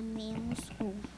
menos 1.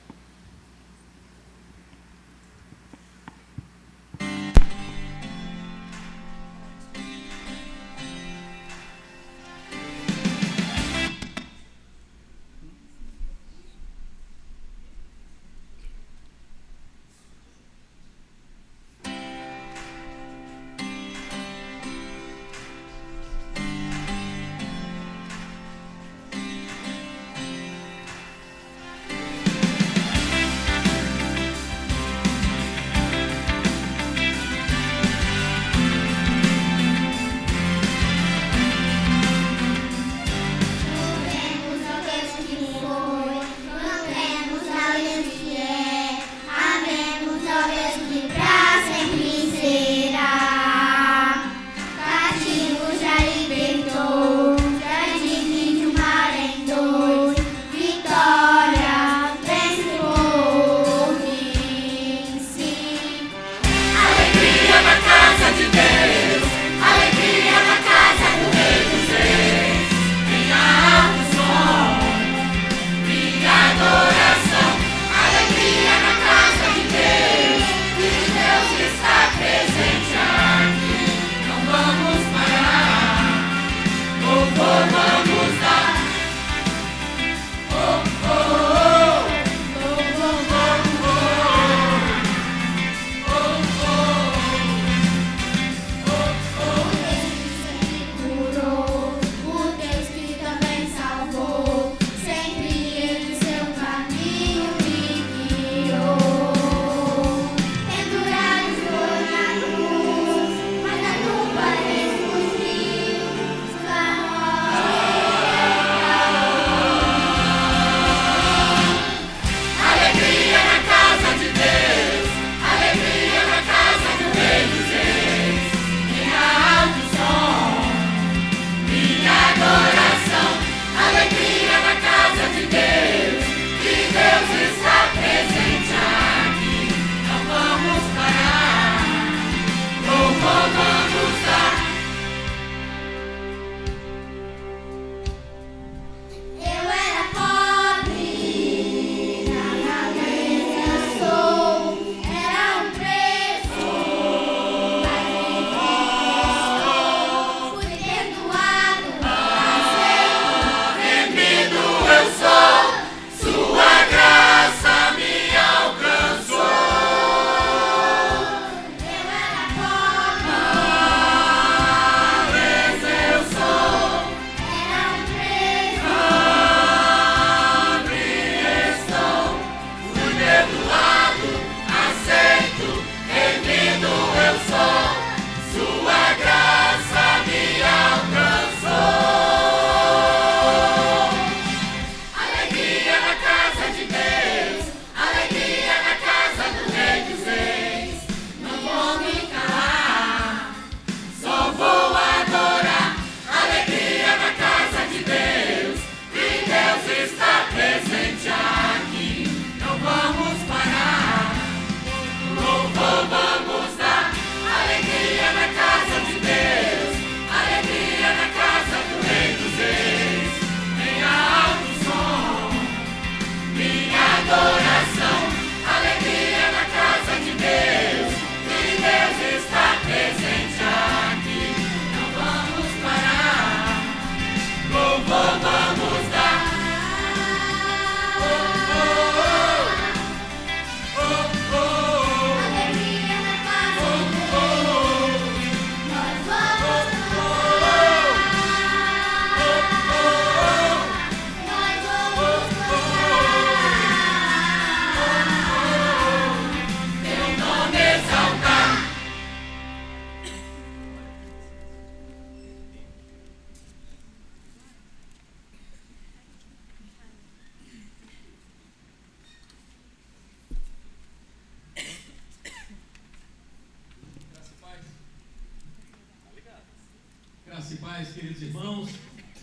Graça e paz, queridos irmãos,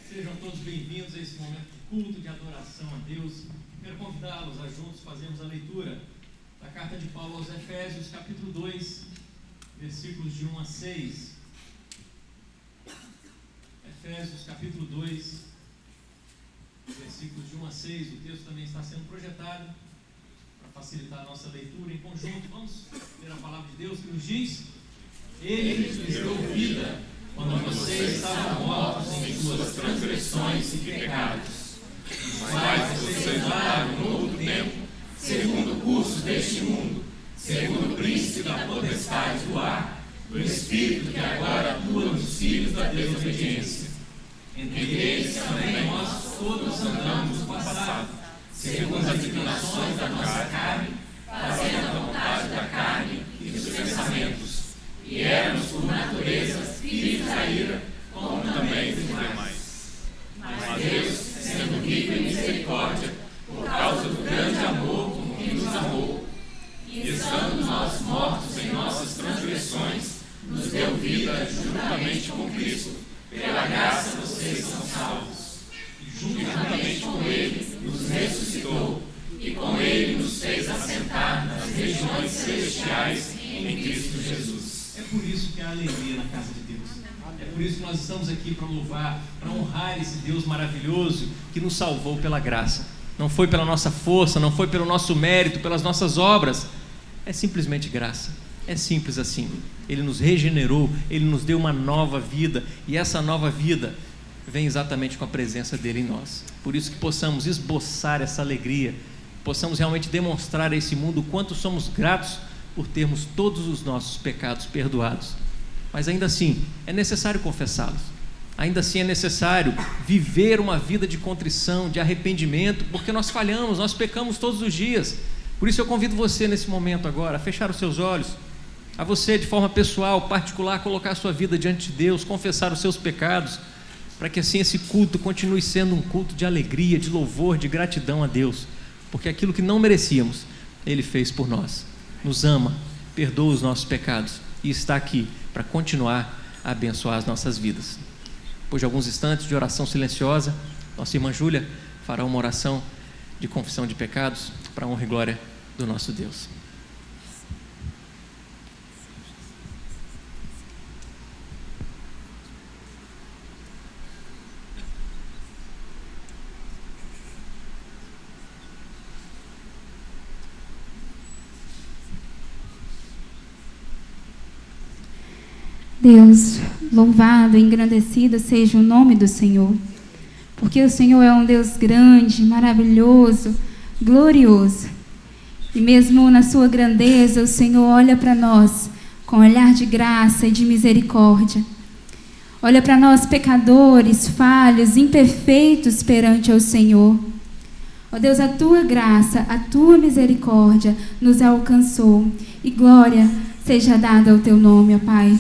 sejam todos bem-vindos a esse momento de culto, de adoração a Deus. Quero convidá-los a juntos fazermos a leitura da carta de Paulo aos Efésios, capítulo 2, versículos de 1 a 6. Efésios, capítulo 2, versículos de 1 a 6. O texto também está sendo projetado para facilitar a nossa leitura em conjunto. Vamos ler a palavra de Deus que nos diz: Ele lhes deu vida quando vocês estavam mortos em suas transgressões e pecados, os quais vocês andaram no outro tempo, segundo o curso deste mundo, segundo o príncipe da potestade do ar, do espírito que agora atua nos filhos da desobediência. Entre eles também nós todos andamos no passado, segundo as inclinações da nossa carne, fazendo a vontade da carne e dos pensamentos, e éramos por natureza filhos da ira, como também dos demais. Mas Deus, sendo rico em misericórdia, por causa do grande amor com que nos amou, e estando nós mortos em nossas transgressões, nos deu vida juntamente com Cristo. Pela graça vocês são salvos. E juntamente com Ele nos ressuscitou, e com Ele nos fez assentar nas regiões celestiais em Cristo Jesus. É por isso que há alegria na casa de Deus. É por isso que nós estamos aqui para louvar, para honrar esse Deus maravilhoso que nos salvou pela graça. Não foi pela nossa força, não foi pelo nosso mérito, pelas nossas obras. É simplesmente graça. É simples assim. Ele nos regenerou, Ele nos deu uma nova vida, e essa nova vida vem exatamente com a presença dEle em nós. Por isso que possamos esboçar essa alegria, possamos realmente demonstrar a esse mundo o quanto somos gratos por termos todos os nossos pecados perdoados. Mas ainda assim, é necessário confessá-los. Ainda assim é necessário viver uma vida de contrição, de arrependimento, porque nós falhamos, nós pecamos todos os dias. Por isso eu convido você nesse momento agora a fechar os seus olhos, a você de forma pessoal, particular, colocar a sua vida diante de Deus, confessar os seus pecados, para que assim esse culto continue sendo um culto de alegria, de louvor, de gratidão a Deus, porque aquilo que não merecíamos, Ele fez por nós. Nos ama, perdoa os nossos pecados e está aqui para continuar a abençoar as nossas vidas. Depois de alguns instantes de oração silenciosa, nossa irmã Júlia fará uma oração de confissão de pecados para a honra e glória do nosso Deus. Deus, louvado e engrandecido seja o nome do Senhor, porque o Senhor é um Deus grande, maravilhoso, glorioso, e mesmo na sua grandeza, o Senhor olha para nós com olhar de graça e de misericórdia, olha para nós pecadores, falhos, imperfeitos perante ao Senhor. Ó Deus, a tua graça, a tua misericórdia nos alcançou, e glória seja dada ao teu nome, ó Pai.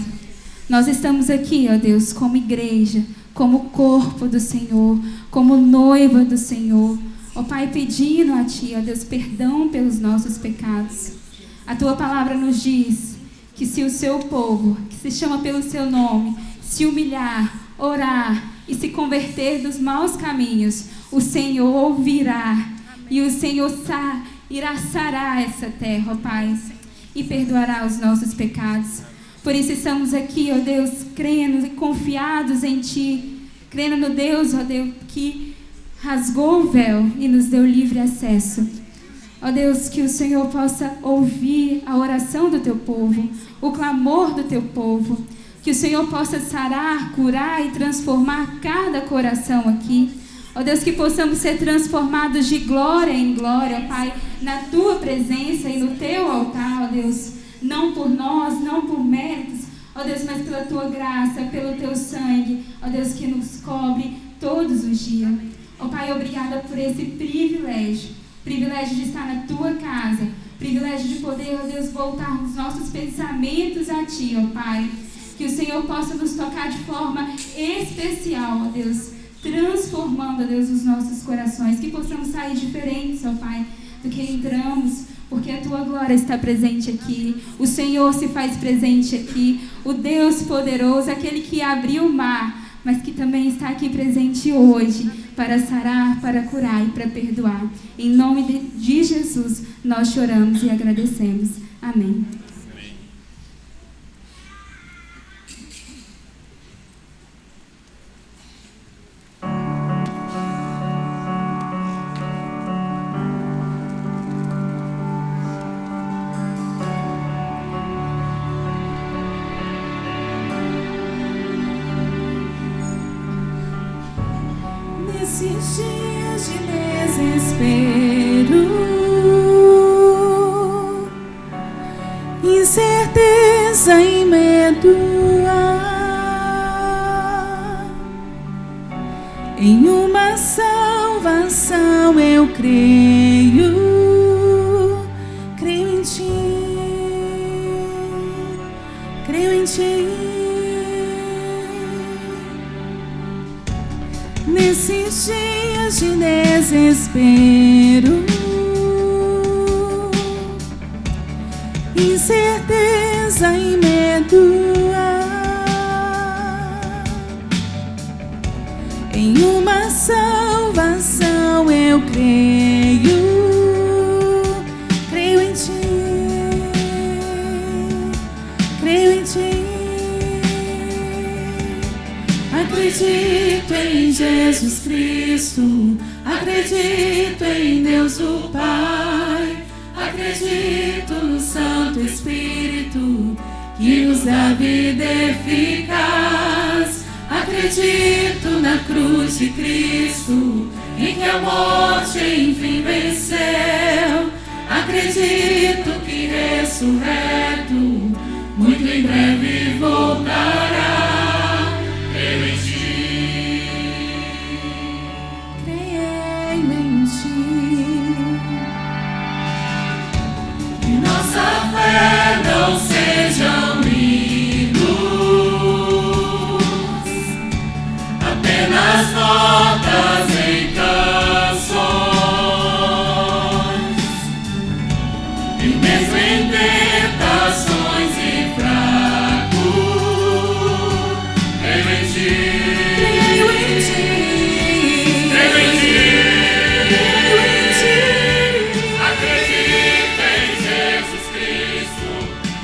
Nós estamos aqui, ó Deus, como igreja, como corpo do Senhor, como noiva do Senhor, ó Pai, pedindo a Ti, ó Deus, perdão pelos nossos pecados. A Tua palavra nos diz que se o Seu povo, que se chama pelo Seu nome, se humilhar, orar e se converter dos maus caminhos, o Senhor ouvirá e o Senhor irá sarar essa terra, ó Pai, e perdoará os nossos pecados. Por isso estamos aqui, ó Deus, crendo e confiados em Ti, crendo no Deus, ó Deus, que rasgou o véu e nos deu livre acesso. Ó Deus, que o Senhor possa ouvir a oração do Teu povo, o clamor do Teu povo, que o Senhor possa sarar, curar e transformar cada coração aqui. Ó Deus, que possamos ser transformados de glória em glória, ó Pai, na Tua presença e no Teu altar, ó Deus. Não por nós, não por méritos, ó Deus, mas pela Tua graça, pelo Teu sangue, ó Deus, que nos cobre todos os dias. Ó Pai, obrigada por esse privilégio de estar na Tua casa, privilégio de poder, ó Deus, voltar os nossos pensamentos a Ti, ó Pai. Que o Senhor possa nos tocar de forma especial, ó Deus, transformando, ó Deus, os nossos corações, que possamos sair diferentes, ó Pai, do que entramos, porque a Tua glória está presente aqui, o Senhor se faz presente aqui, o Deus poderoso, aquele que abriu o mar, mas que também está aqui presente hoje, para sarar, para curar e para perdoar. Em nome de Jesus, nós choramos e agradecemos. Amém. medo há. Em uma salvação eu creio, creio em ti, creio em ti. Nesses dias de desespero, incerteza e medo há. Em uma salvação eu creio, creio em ti, creio em ti. Acredito em Jesus Cristo, acredito em Deus o Pai, acredito no Santo Espírito que nos dá vida eficaz. Acredito na cruz de Cristo, em que a morte enfim venceu. Acredito que ressurreto, muito em breve voltará. Creio em ti, creio em ti. Que nossa fé não sejam hinos, apenas notas em canções, e mesmo em tentações e fracos, creio em ti, creio em ti, creio em ti, creio em ti. Acredito em Jesus Cristo,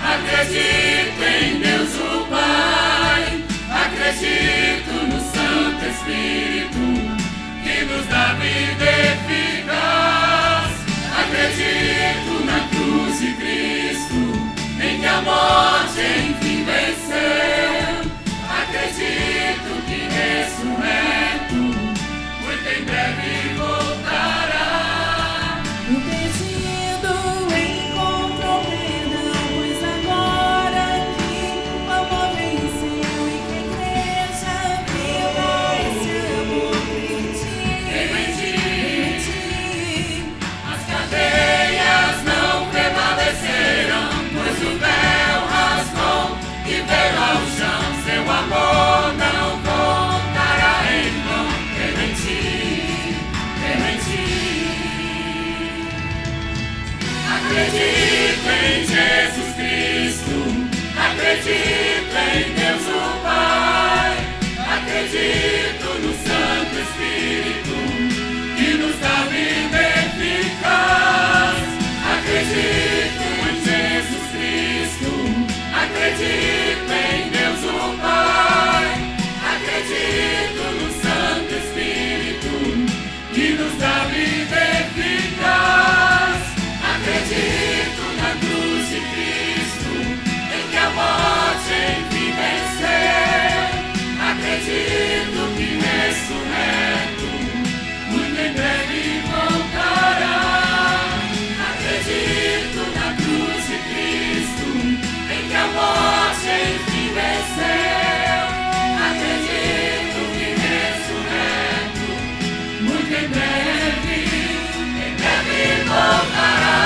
acredito em Deus o Pai, acredito no Santo Espírito que nos dá vida eficaz. Acredito na cruz de Cristo, em que a morte enfim venceu. Acredito que ressurreto, muito em breve voltará. O perdido encontrou perdão, pois agora que o amor venceu e que a igreja viva esse amor em ti. Creio em ti, as cadeias não prevaleceram, pois o véu rasgou e veio ao chão. Seu amor não voltará em vão. Creio em ti, creio em ti. Acredito em Jesus Cristo, acredito em Deus o Pai, acredito no Santo Espírito que nos dá vida eficaz. Acredito em Jesus Cristo, acredito em Deus o Pai, acredito no Santo Espírito que nos dá vida eficaz. Acredito na cruz de Cristo, em que a morte enfim venceu. Acredito que ressurreto, muito em breve voltará. Acredito na cruz de Cristo, em que a morte enfim venceu. Acredito que ressurreto, muito em breve voltará.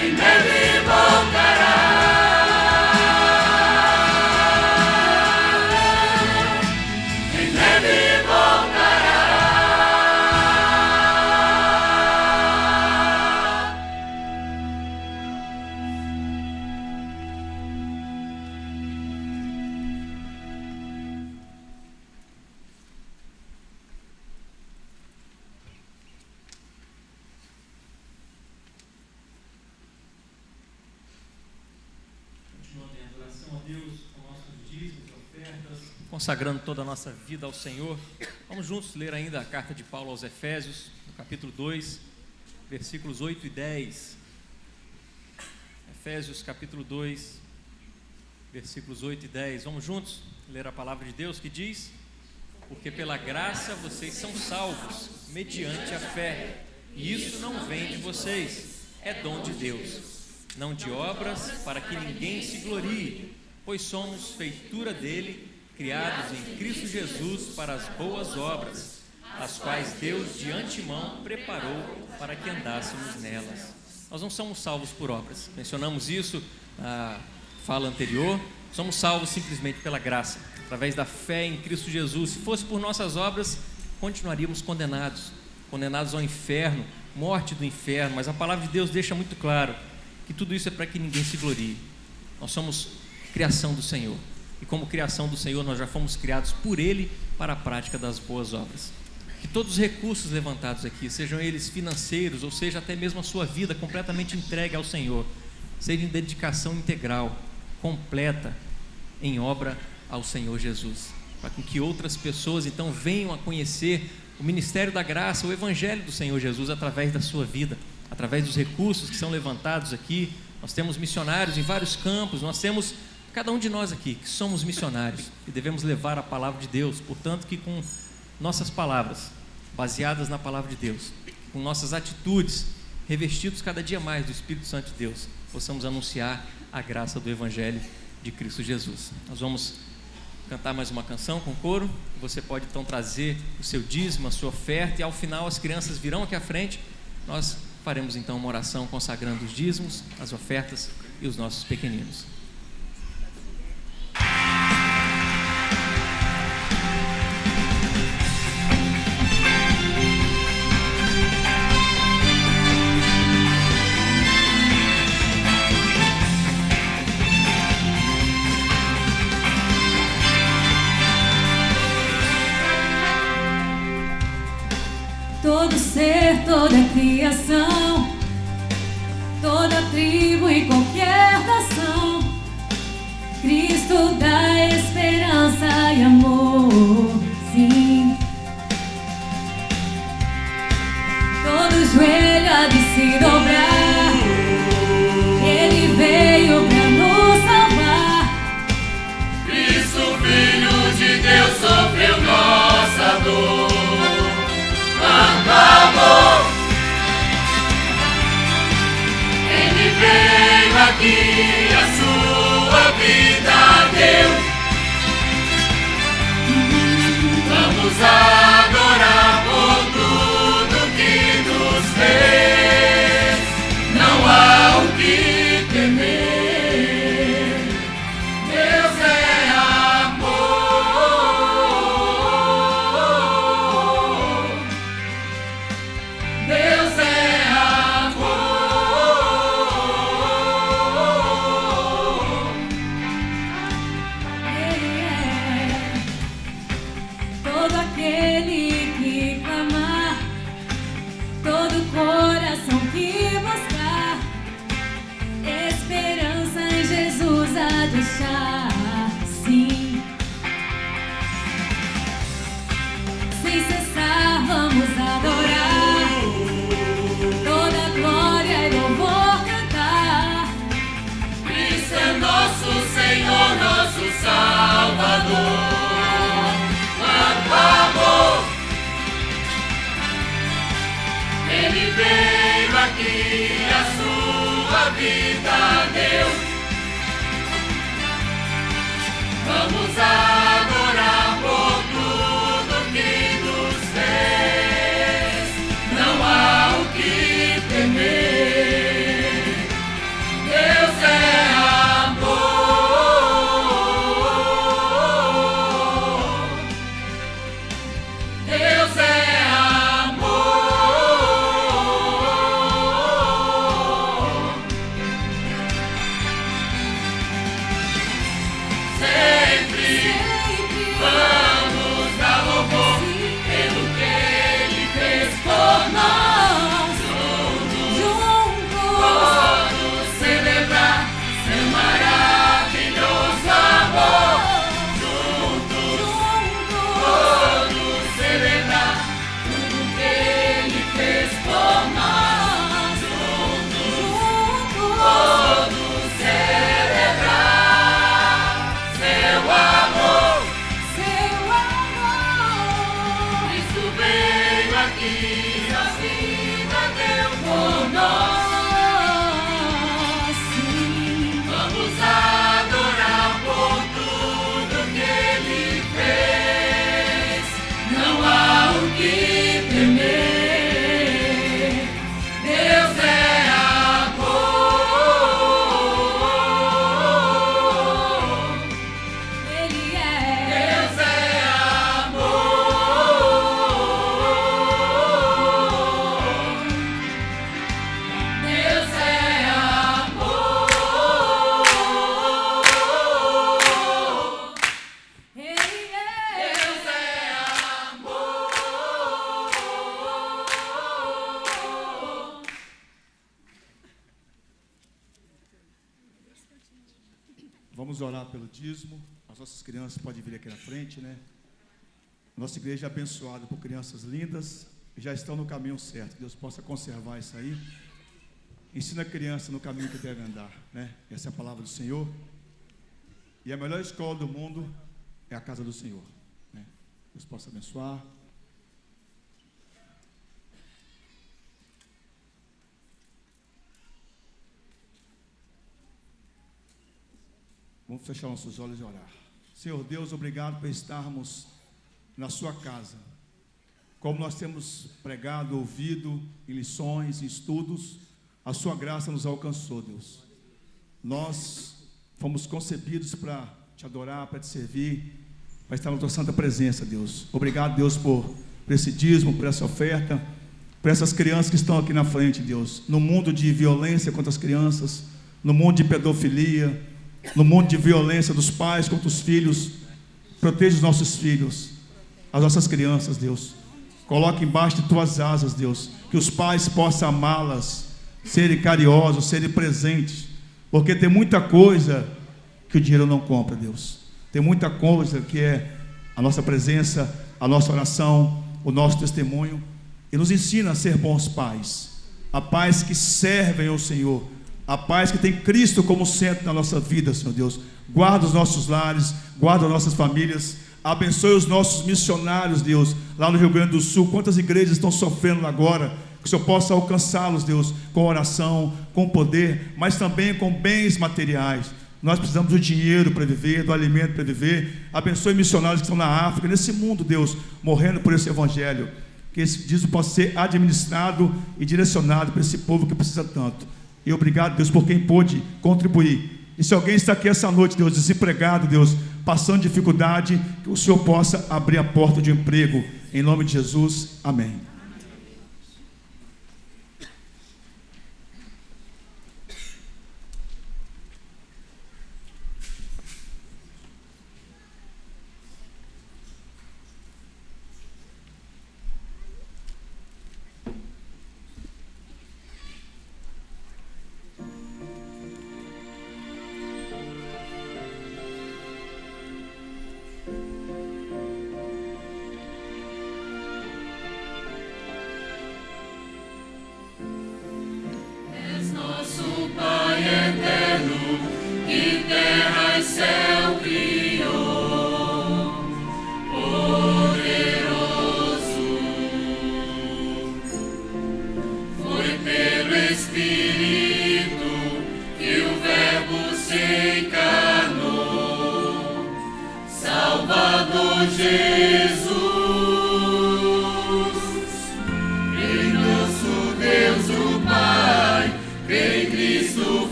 Em breve voltará. Em breve voltará. Continuando em adoração a Deus, com nossos dízimos e ofertas, consagrando toda a nossa vida ao Senhor. Vamos juntos ler ainda a carta de Paulo aos Efésios, no capítulo 2, versículos 8 e 10. Efésios capítulo 2, versículos 8 e 10. Vamos juntos ler a palavra de Deus que diz: porque pela graça vocês são salvos, mediante a fé, e isso não vem de vocês, é dom de Deus, não de obras, para que ninguém se glorie, pois somos feitura dele, criados em Cristo Jesus para as boas obras, as quais Deus de antemão preparou para que andássemos nelas. Nós não somos salvos por obras, mencionamos isso na fala anterior. Somos salvos simplesmente pela graça, através da fé em Cristo Jesus. Se fosse por nossas obras, continuaríamos condenados ao inferno, morte do inferno. Mas a palavra de Deus deixa muito claro que tudo isso é para que ninguém se glorie. Nós somos criação do Senhor, e como criação do Senhor nós já fomos criados por Ele para a prática das boas obras. Que todos os recursos levantados aqui, sejam eles financeiros, ou seja até mesmo a sua vida completamente entregue ao Senhor, seja em dedicação integral, completa, em obra ao Senhor Jesus, para que outras pessoas então venham a conhecer o ministério da graça, o evangelho do Senhor Jesus através da sua vida, através dos recursos que são levantados aqui. Nós temos missionários em vários campos, nós temos cada um de nós aqui que somos missionários e devemos levar a palavra de Deus. Portanto, que com nossas palavras, baseadas na palavra de Deus, com nossas atitudes, revestidos cada dia mais do Espírito Santo de Deus, possamos anunciar a graça do evangelho de Cristo Jesus. Nós vamos cantar mais uma canção com coro. Você pode então trazer o seu dízimo, a sua oferta, e ao final as crianças virão aqui à frente. Nós faremos então uma oração consagrando os dízimos, as ofertas e os nossos pequeninos. Todo ser, toda criação, toda tribo e qualquer nação, Cristo dá esperança e amor, sim. Todo joelho há de se dobrar, Ele veio pra nos salvar. Cristo, Filho de Deus, sofreu nossa dor. Amor, Ele veio aqui, a sua vida deu. Vamos adorar por tudo que nos fez. Não há o que temer. Deus é amor. Deus é amor. Todo aquele que clamar, todo coração que buscar, esperança em Jesus a deixar, sim. Sem cessar vamos adorar, toda glória e louvor cantar. Cristo é nosso Senhor, nosso Salvador. Quanto amor, Ele veio aqui, a sua vida deu. Vamos adorar por tudo que nos fez. Não há o que temer. Deus é amor. Deus é amor. Sempre vamos dar louvor pelo que Ele fez por nós. Todos celebrar seu maravilhoso amor. Todos celebrar tudo que Ele fez por nós. Todos celebrar seu amor. Cristo veio aqui, a vida deu por nós. Vamos orar pelo dízimo. As nossas crianças podem vir aqui na frente, né? Nossa igreja é abençoada por crianças lindas e já estão no caminho certo. Que Deus possa conservar isso aí. Ensina a criança no caminho que deve andar, né? Essa é a palavra do Senhor. E a melhor escola do mundo é a casa do Senhor, né? Deus possa abençoar. Vamos fechar nossos olhos e orar. Senhor Deus, obrigado por estarmos na sua casa. Como nós temos pregado, ouvido em lições, em estudos, a sua graça nos alcançou, Deus. Nós fomos concebidos para te adorar, para te servir, para estar na tua santa presença, Deus. Obrigado, Deus, por esse dízimo, por essa oferta, por essas crianças que estão aqui na frente, Deus. No mundo de violência contra as crianças, no mundo de pedofilia, no mundo de violência dos pais contra os filhos, proteja os nossos filhos, as nossas crianças, Deus. Coloque embaixo de tuas asas, Deus, que os pais possam amá-las, serem carinhosos, serem presentes, porque tem muita coisa que o dinheiro não compra, Deus. Tem muita coisa que é a nossa presença, a nossa oração, o nosso testemunho, e nos ensina a ser bons pais, a pais que servem ao Senhor, a paz que tem Cristo como centro na nossa vida, Senhor Deus. Guarda os nossos lares, guarda as nossas famílias, abençoe os nossos missionários, Deus, lá no Rio Grande do Sul. Quantas igrejas estão sofrendo agora, que o Senhor possa alcançá-los, Deus, com oração, com poder, mas também com bens materiais. Nós precisamos do dinheiro para viver, do alimento para viver. Abençoe missionários que estão na África, nesse mundo, Deus, morrendo por esse evangelho, que esse dízimo possa ser administrado e direcionado para esse povo que precisa tanto. E obrigado, Deus, por quem pôde contribuir. E se alguém está aqui essa noite, Deus, desempregado, Deus, passando dificuldade, que o Senhor possa abrir a porta de emprego. Em nome de Jesus, amém.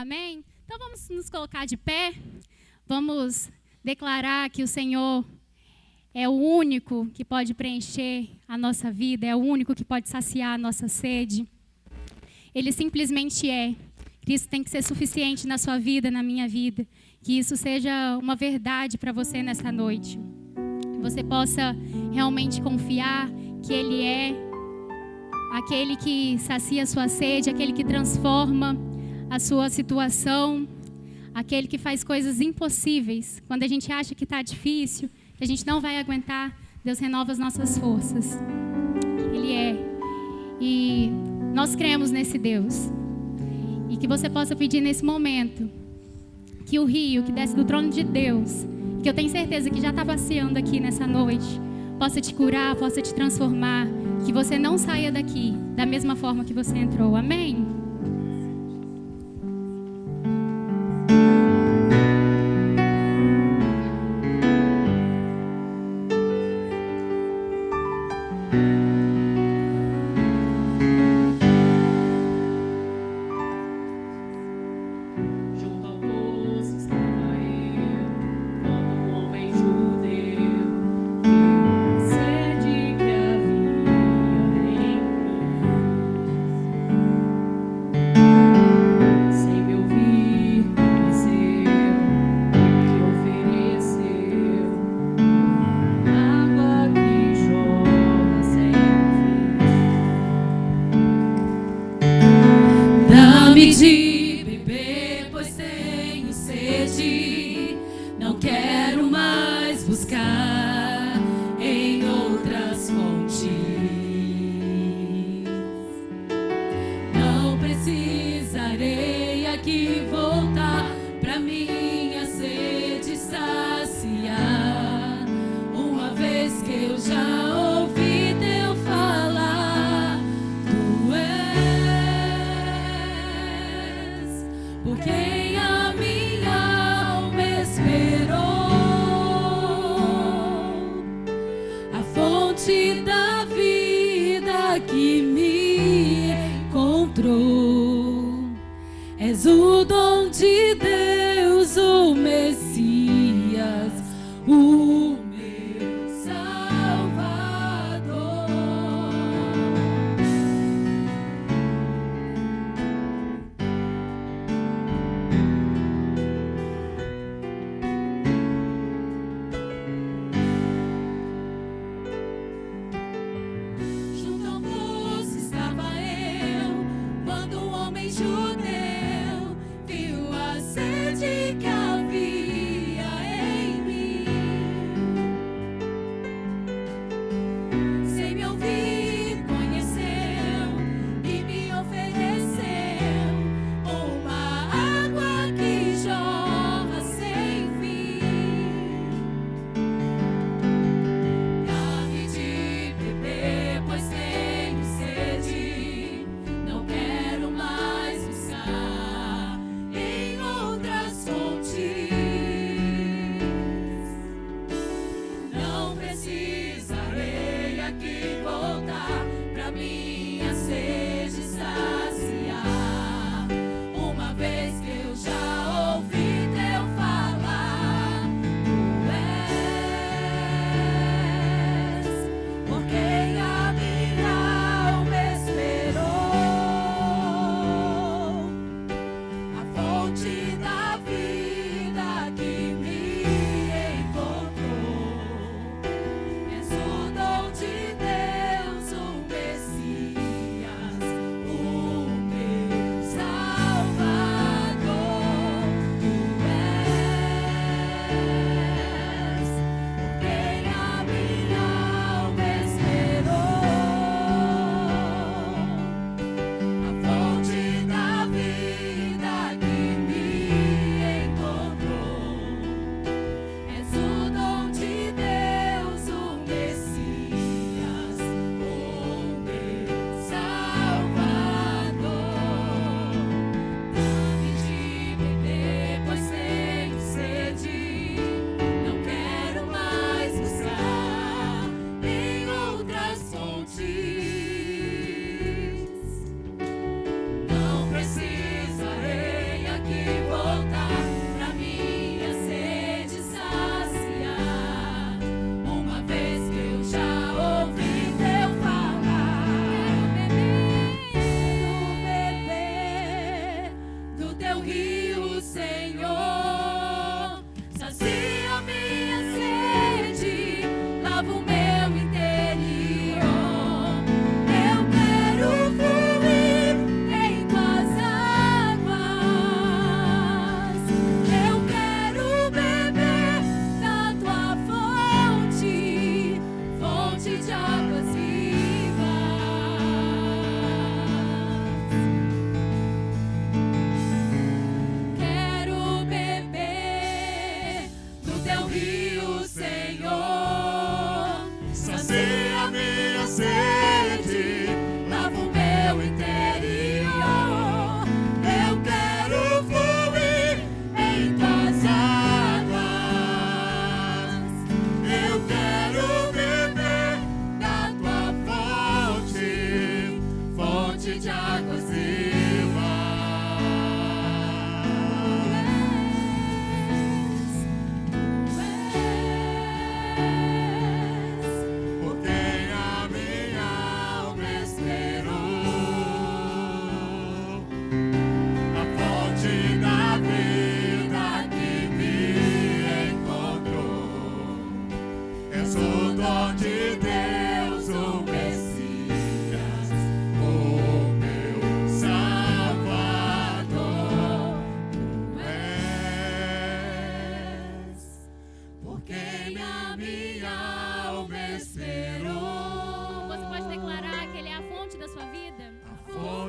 Amém? Então vamos nos colocar de pé, vamos declarar que o Senhor é o único que pode preencher a nossa vida, é o único que pode saciar a nossa sede. Ele simplesmente é. Cristo tem que ser suficiente na sua vida, na minha vida. Que isso seja uma verdade para você nessa noite. Que você possa realmente confiar que Ele é aquele que sacia a sua sede, aquele que transforma a sua situação, aquele que faz coisas impossíveis. Quando a gente acha que está difícil, que a gente não vai aguentar, Deus renova as nossas forças. Ele é. E nós cremos nesse Deus. E que você possa pedir nesse momento que o rio que desce do trono de Deus, que eu tenho certeza que já está passeando aqui nessa noite, possa te curar, possa te transformar, que você não saia daqui da mesma forma que você entrou. Amém? De beber, pois tenho sede. Não quero mais buscar em outras fontes. Não precisarei aqui voltar pra minha sede saciar. Uma vez que eu já ouvi teu falar, tu és por quem a minha alma esperou, a fonte da vida que me encontrou. És o dom de Deus, o Messias, o meu Salvador. Junto ao poço estava eu, quando um homem judeu viu a sede que havia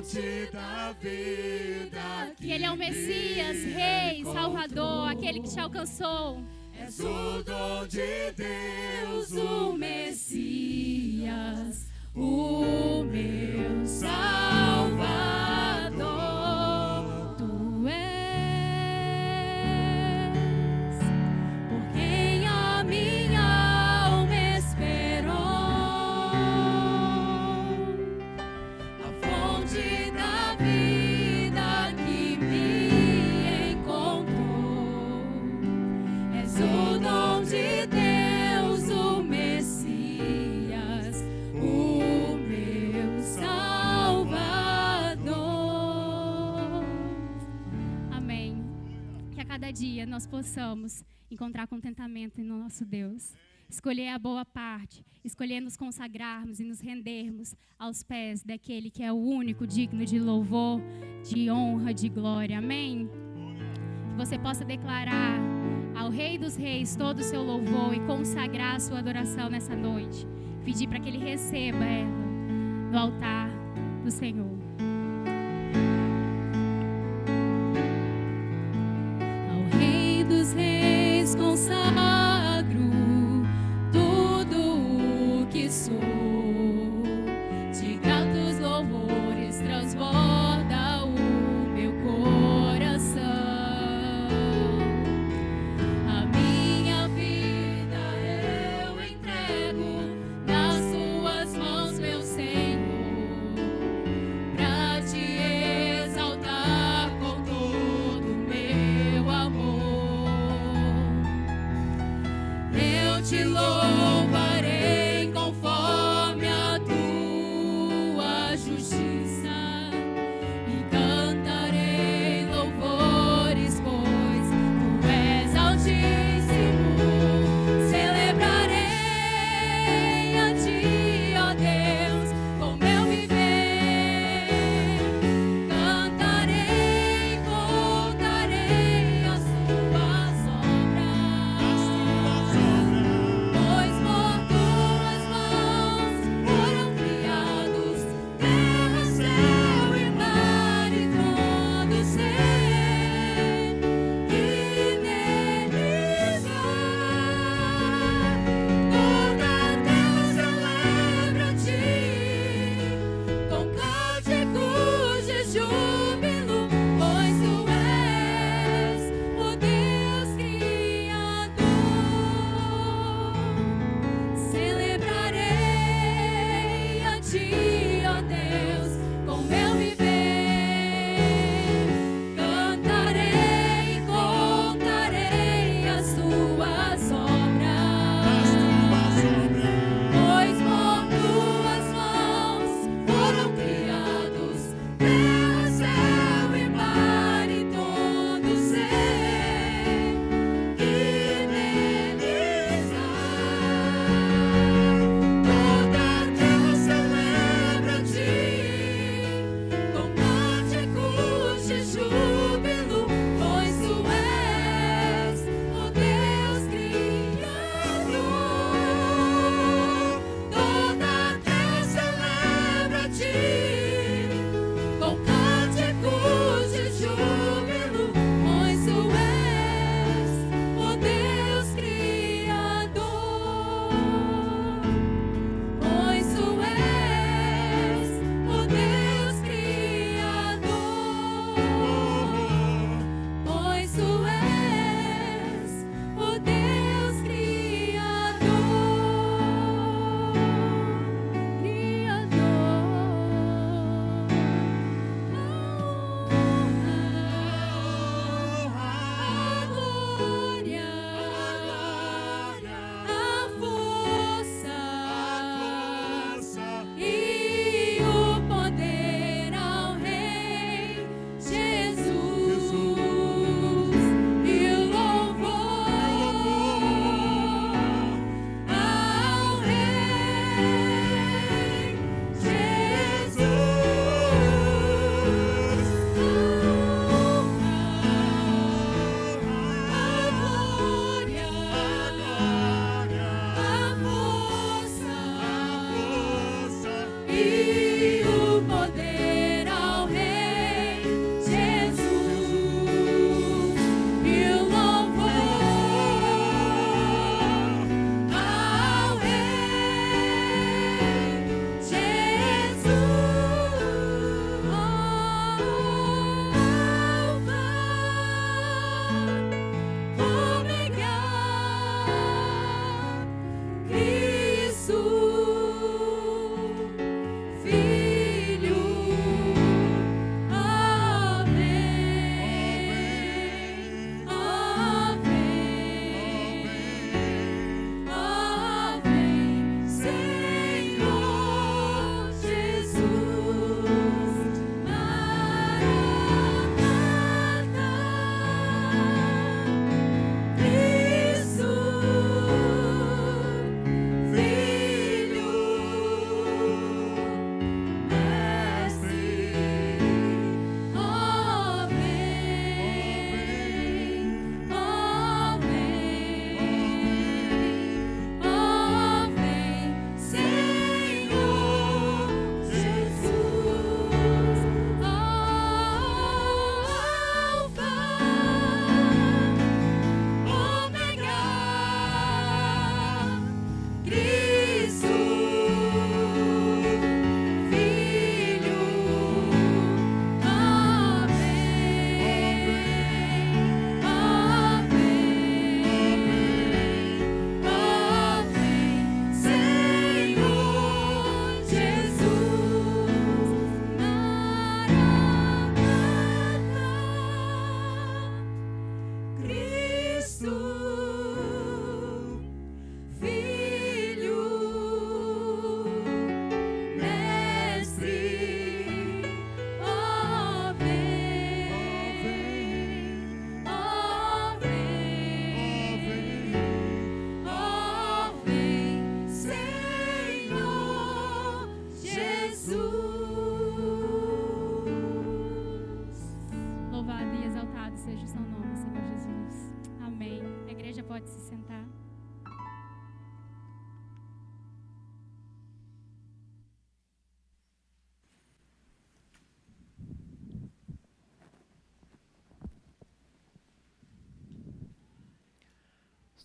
fonte da vida. Que Ele é o Messias, Rei, Salvador, aquele que te alcançou. És o dom de Deus, o Messias, o meu Salvador. Tu és por quem a minha alma esperou, a fonte da vida que me encontrou. És o dom de Deus, o Messias, o meu Salvador. Amém. Que a cada dia nós possamos encontrar contentamento no nosso Deus. Escolher a boa parte, escolher nos consagrarmos e nos rendermos aos pés daquele que é o único digno de louvor, de honra, de glória. Amém? Que você possa declarar ao Rei dos Reis todo o seu louvor e consagrar a sua adoração nessa noite. Pedir para que Ele receba ela no altar do Senhor. Ao Rei dos Reis consagro tudo o que sou, de gratos louvores transborda o meu coração. A minha vida eu entrego nas tuas mãos, meu Senhor, pra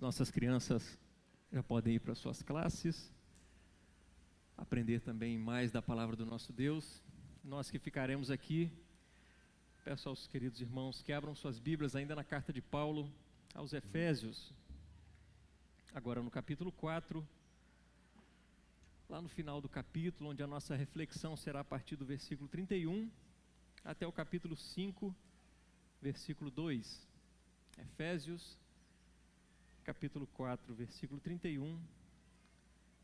nossas crianças já podem ir para suas classes, aprender também mais da palavra do nosso Deus. Nós que ficaremos aqui, peço aos queridos irmãos que abram suas Bíblias ainda na carta de Paulo aos Efésios, agora no capítulo 4, lá no final do capítulo, onde a nossa reflexão será a partir do versículo 31 até o capítulo 5, versículo 2. Efésios, capítulo 4, versículo 31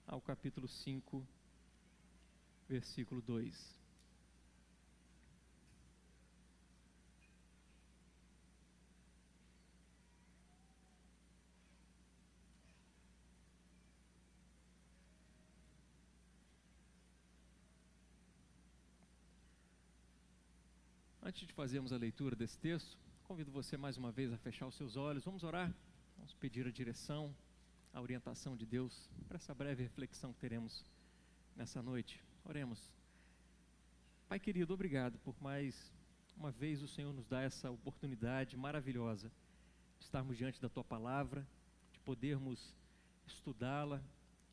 ao capítulo 5, versículo 2. Antes de fazermos a leitura desse texto, convido você mais uma vez a fechar os seus olhos. Vamos orar, vamos pedir a direção, a orientação de Deus para essa breve reflexão que teremos nessa noite. Oremos. Pai querido, obrigado por mais uma vez o Senhor nos dá essa oportunidade maravilhosa de estarmos diante da Tua Palavra, de podermos estudá-la,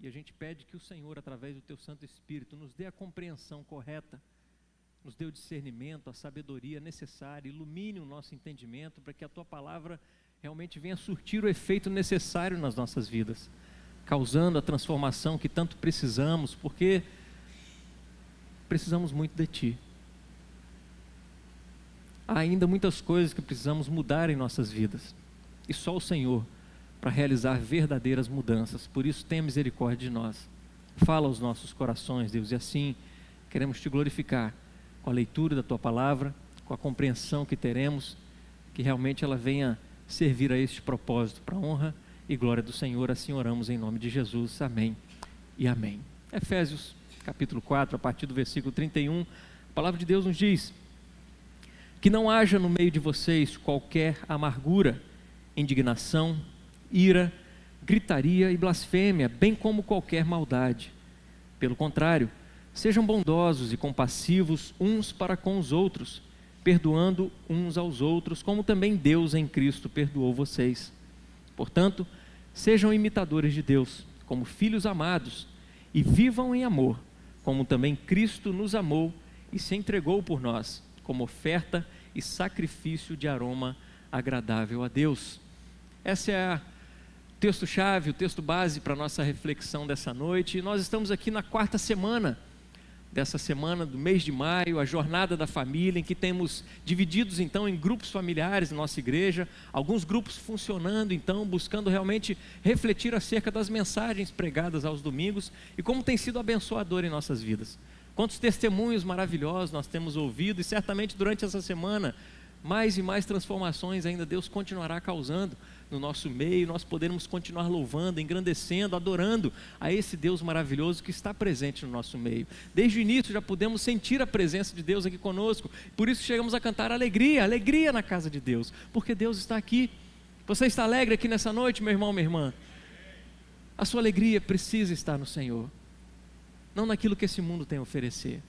e a gente pede que o Senhor, através do Teu Santo Espírito, nos dê a compreensão correta, nos dê o discernimento, a sabedoria necessária, ilumine o nosso entendimento para que a Tua Palavra realmente venha surtir o efeito necessário nas nossas vidas, causando a transformação que tanto precisamos, porque precisamos muito de Ti. Há ainda muitas coisas que precisamos mudar em nossas vidas, e só o Senhor para realizar verdadeiras mudanças. Por isso, tenha misericórdia de nós. Fala aos nossos corações, Deus, e assim queremos Te glorificar com a leitura da Tua Palavra, com a compreensão que teremos, que realmente ela venha servir a este propósito, para a honra e glória do Senhor. Assim oramos em nome de Jesus. Amém e amém. Efésios, capítulo 4, a partir do versículo 31, a palavra de Deus nos diz: que não haja no meio de vocês qualquer amargura, indignação, ira, gritaria e blasfêmia, bem como qualquer maldade. Pelo contrário, sejam bondosos e compassivos uns para com os outros, perdoando uns aos outros, como também Deus em Cristo perdoou vocês. Portanto, sejam imitadores de Deus, como filhos amados, e vivam em amor, como também Cristo nos amou e se entregou por nós, como oferta e sacrifício de aroma agradável a Deus. Esse é o texto-chave, o texto base para a nossa reflexão dessa noite. E nós estamos aqui na quarta semana dessa semana do mês de maio, a jornada da família, em que temos divididos então em grupos familiares na nossa igreja, alguns grupos funcionando então, buscando realmente refletir acerca das mensagens pregadas aos domingos e como tem sido abençoador em nossas vidas. Quantos testemunhos maravilhosos nós temos ouvido, e certamente durante essa semana mais e mais transformações ainda Deus continuará causando no nosso meio, nós poderemos continuar louvando, engrandecendo, adorando a esse Deus maravilhoso que está presente no nosso meio. Desde o início já pudemos sentir a presença de Deus aqui conosco, por isso chegamos a cantar alegria, alegria na casa de Deus, porque Deus está aqui. Você está alegre aqui nessa noite, meu irmão, minha irmã? A sua alegria precisa estar no Senhor, não naquilo que esse mundo tem a oferecer.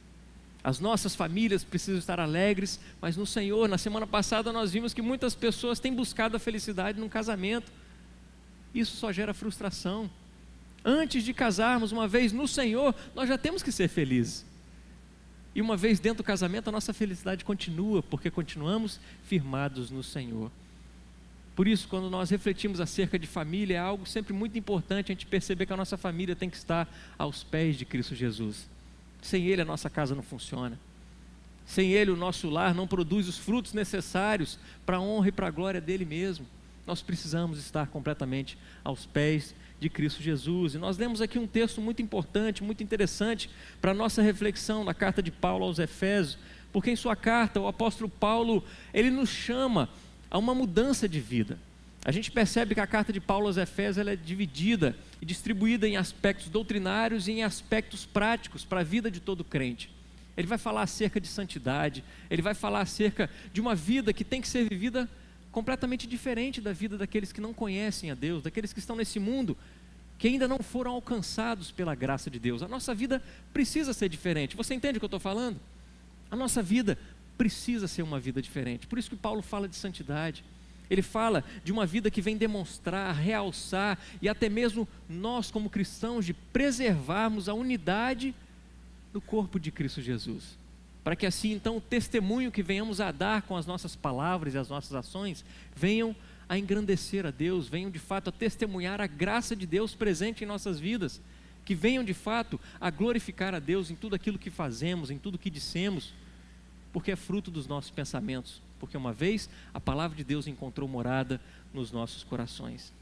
As nossas famílias precisam estar alegres, mas no Senhor. Na semana passada nós vimos que muitas pessoas têm buscado a felicidade num casamento. Isso só gera frustração. Antes de casarmos, uma vez no Senhor, nós já temos que ser felizes. E uma vez dentro do casamento, a nossa felicidade continua, porque continuamos firmados no Senhor. Por isso, quando nós refletimos acerca de família, é algo sempre muito importante a gente perceber que a nossa família tem que estar aos pés de Cristo Jesus. Sem Ele a nossa casa não funciona. Sem Ele o nosso lar não produz os frutos necessários para a honra e para a glória dEle mesmo. Nós precisamos estar completamente aos pés de Cristo Jesus. E nós lemos aqui um texto muito importante, muito interessante para a nossa reflexão na carta de Paulo aos Efésios, porque em sua carta o apóstolo Paulo, ele nos chama a uma mudança de vida. A gente percebe que a carta de Paulo aos Efésios ela é dividida e distribuída em aspectos doutrinários e em aspectos práticos para a vida de todo crente. Ele vai falar acerca de santidade, ele vai falar acerca de uma vida que tem que ser vivida completamente diferente da vida daqueles que não conhecem a Deus, daqueles que estão nesse mundo, que ainda não foram alcançados pela graça de Deus. A nossa vida precisa ser diferente. Você entende o que eu estou falando? A nossa vida precisa ser uma vida diferente. Por isso que Paulo fala de santidade. Ele fala de uma vida que vem demonstrar, realçar e até mesmo nós como cristãos de preservarmos a unidade do corpo de Cristo Jesus. Para que assim então o testemunho que venhamos a dar com as nossas palavras e as nossas ações venham a engrandecer a Deus, venham de fato a testemunhar a graça de Deus presente em nossas vidas, que venham de fato a glorificar a Deus em tudo aquilo que fazemos, em tudo que dissemos, porque é fruto dos nossos pensamentos, porque uma vez a palavra de Deus encontrou morada nos nossos corações.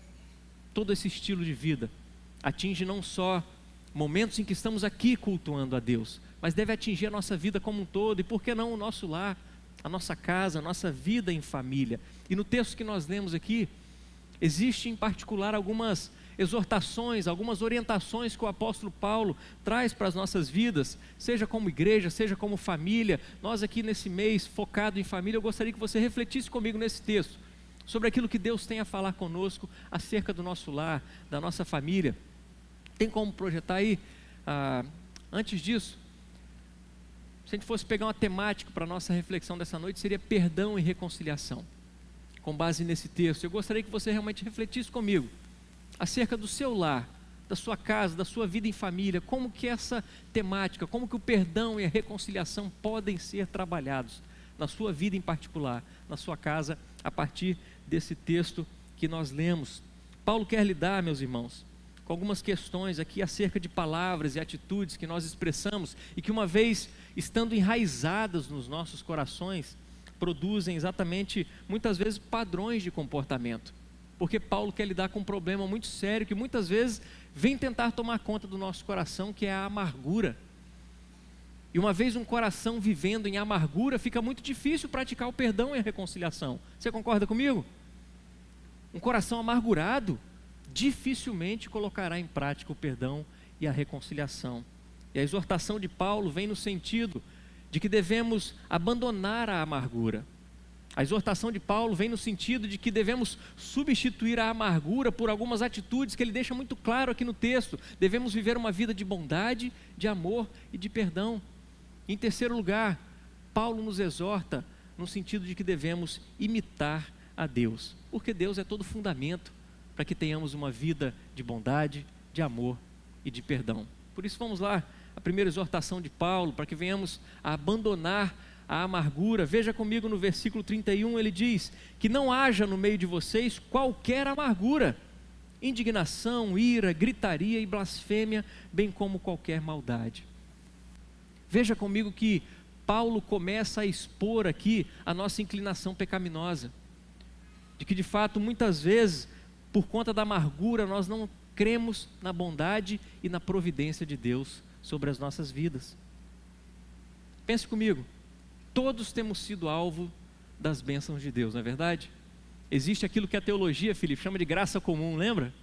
Todo esse estilo de vida atinge não só momentos em que estamos aqui cultuando a Deus, mas deve atingir a nossa vida como um todo, e por que não o nosso lar, a nossa casa, a nossa vida em família. E no texto que nós lemos aqui, existe em particular algumas exortações, algumas orientações que o apóstolo Paulo traz para as nossas vidas, seja como igreja, seja como família. Nós aqui nesse mês focado em família, eu gostaria que você refletisse comigo nesse texto, sobre aquilo que Deus tem a falar conosco acerca do nosso lar, da nossa família. Tem como projetar aí? Antes disso, se a gente fosse pegar uma temática para a nossa reflexão dessa noite, seria perdão e reconciliação. Com base nesse texto, eu gostaria que você realmente refletisse comigo acerca do seu lar, da sua casa, da sua vida em família, como que essa temática, como que o perdão e a reconciliação podem ser trabalhados na sua vida em particular, na sua casa, a partir desse texto que nós lemos. Paulo quer lidar, meus irmãos, com algumas questões aqui acerca de palavras e atitudes que nós expressamos e que, uma vez estando enraizadas nos nossos corações, produzem exatamente, muitas vezes, padrões de comportamento. Porque Paulo quer lidar com um problema muito sério que muitas vezes vem tentar tomar conta do nosso coração, que é a amargura. E uma vez um coração vivendo em amargura, fica muito difícil praticar o perdão e a reconciliação. Você concorda comigo? Um coração amargurado dificilmente colocará em prática o perdão e a reconciliação. E a exortação de Paulo vem no sentido de que devemos abandonar a amargura. A exortação de Paulo vem no sentido de que devemos substituir a amargura por algumas atitudes que ele deixa muito claro aqui no texto. Devemos viver uma vida de bondade, de amor e de perdão. Em terceiro lugar, Paulo nos exorta no sentido de que devemos imitar a Deus, porque Deus é todo o fundamento para que tenhamos uma vida de bondade, de amor e de perdão. Por isso vamos lá, a primeira exortação de Paulo, para que venhamos a abandonar a amargura. Veja comigo no versículo 31, ele diz que não haja no meio de vocês qualquer amargura, indignação, ira, gritaria e blasfêmia, bem como qualquer maldade. Veja comigo que Paulo começa a expor aqui a nossa inclinação pecaminosa, de que de fato muitas vezes, por conta da amargura, nós não cremos na bondade e na providência de Deus sobre as nossas vidas. Pense comigo, todos temos sido alvo das bênçãos de Deus, não é verdade? Existe aquilo que a teologia, Felipe, chama de graça comum, lembra?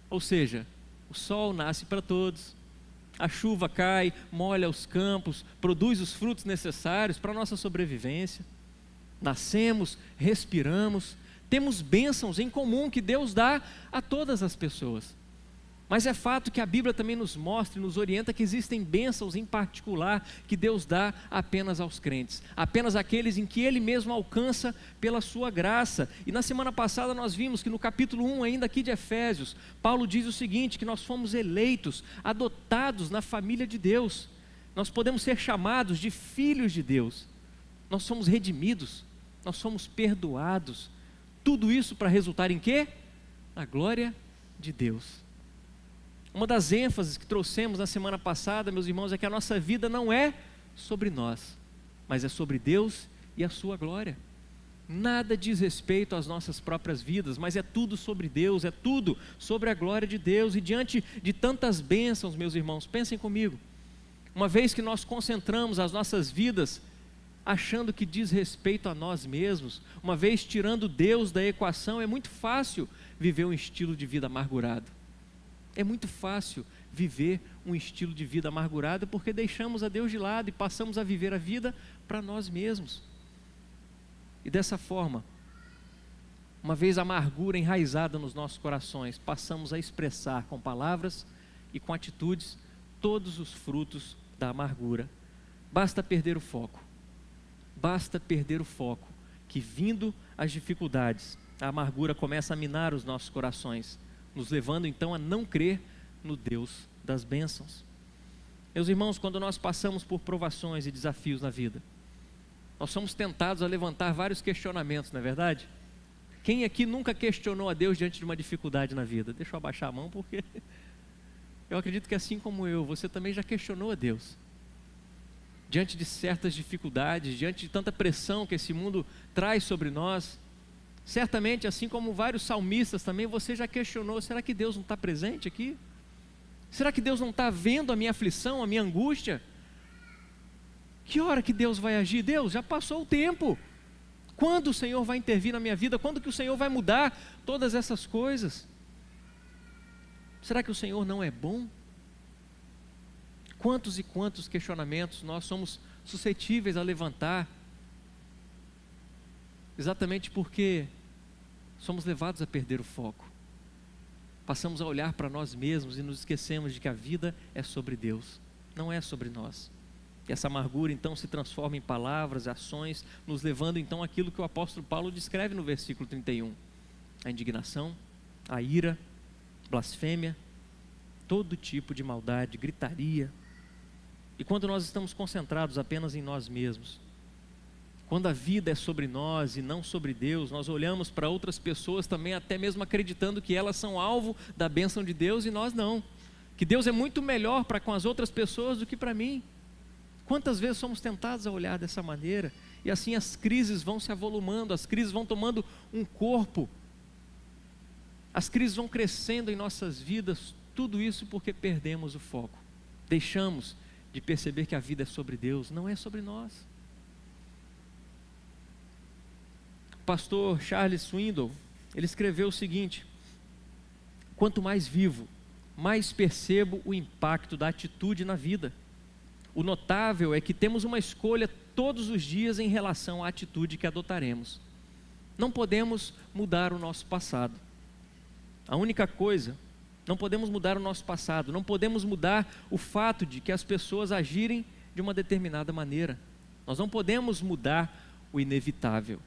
Ou seja, o sol nasce para todos, a chuva cai, molha os campos, produz os frutos necessários para a nossa sobrevivência. Nascemos, respiramos, temos bênçãos em comum que Deus dá a todas as pessoas. Mas é fato que a Bíblia também nos mostra e nos orienta que existem bênçãos em particular que Deus dá apenas aos crentes, apenas aqueles em que Ele mesmo alcança pela sua graça. E na semana passada nós vimos que no capítulo 1 ainda aqui de Efésios, Paulo diz o seguinte, que nós fomos eleitos, adotados na família de Deus. Nós podemos ser chamados de filhos de Deus. Nós somos redimidos, nós somos perdoados. Tudo isso para resultar em quê? Na glória de Deus. Uma das ênfases que trouxemos na semana passada, meus irmãos, é que a nossa vida não é sobre nós, mas é sobre Deus e a sua glória. Nada diz respeito às nossas próprias vidas, mas é tudo sobre Deus, é tudo sobre a glória de Deus. E diante de tantas bênçãos, meus irmãos, pensem comigo, uma vez que nós concentramos as nossas vidas achando que diz respeito a nós mesmos, uma vez tirando Deus da equação, é muito fácil viver um estilo de vida amargurado. É muito fácil viver um estilo de vida amargurado porque deixamos a Deus de lado e passamos a viver a vida para nós mesmos. E dessa forma, uma vez a amargura enraizada nos nossos corações, passamos a expressar com palavras e com atitudes todos os frutos da amargura. Basta perder o foco, que vindo as dificuldades, a amargura começa a minar os nossos corações, nos levando então a não crer no Deus das bênçãos. Meus irmãos, quando nós passamos por provações e desafios na vida, nós somos tentados a levantar vários questionamentos, não é verdade? Quem aqui nunca questionou a Deus diante de uma dificuldade na vida? Deixa eu abaixar a mão, porque eu acredito que assim como eu, você também já questionou a Deus. Diante de certas dificuldades, diante de tanta pressão que esse mundo traz sobre nós, certamente, assim como vários salmistas também, você já questionou: será que Deus não está presente aqui? Será que Deus não está vendo a minha aflição, a minha angústia? Que hora que Deus vai agir? Deus, já passou o tempo. Quando o Senhor vai intervir na minha vida? Quando que o Senhor vai mudar todas essas coisas? Será que o Senhor não é bom? Quantos e quantos questionamentos nós somos suscetíveis a levantar, exatamente porque somos levados a perder o foco. Passamos a olhar para nós mesmos e nos esquecemos de que a vida é sobre Deus, não é sobre nós. E essa amargura então se transforma em palavras, ações, nos levando então àquilo que o apóstolo Paulo descreve no versículo 31. A indignação, a ira, blasfêmia, todo tipo de maldade, gritaria. E quando nós estamos concentrados apenas em nós mesmos, quando a vida é sobre nós e não sobre Deus, nós olhamos para outras pessoas também, até mesmo acreditando que elas são alvo da bênção de Deus e nós não. Que Deus é muito melhor para com as outras pessoas do que para mim. Quantas vezes somos tentados a olhar dessa maneira? E assim as crises vão se avolumando, as crises vão tomando um corpo, as crises vão crescendo em nossas vidas, tudo isso porque perdemos o foco. Deixamos de perceber que a vida é sobre Deus, não é sobre nós. O pastor Charles Swindoll, ele escreveu o seguinte: quanto mais vivo, mais percebo o impacto da atitude na vida. O notável é que temos uma escolha todos os dias em relação à atitude que adotaremos. Não podemos mudar o nosso passado. A única coisa, não podemos mudar o nosso passado, não podemos mudar o fato de que as pessoas agirem de uma determinada maneira. Nós não podemos mudar o inevitável.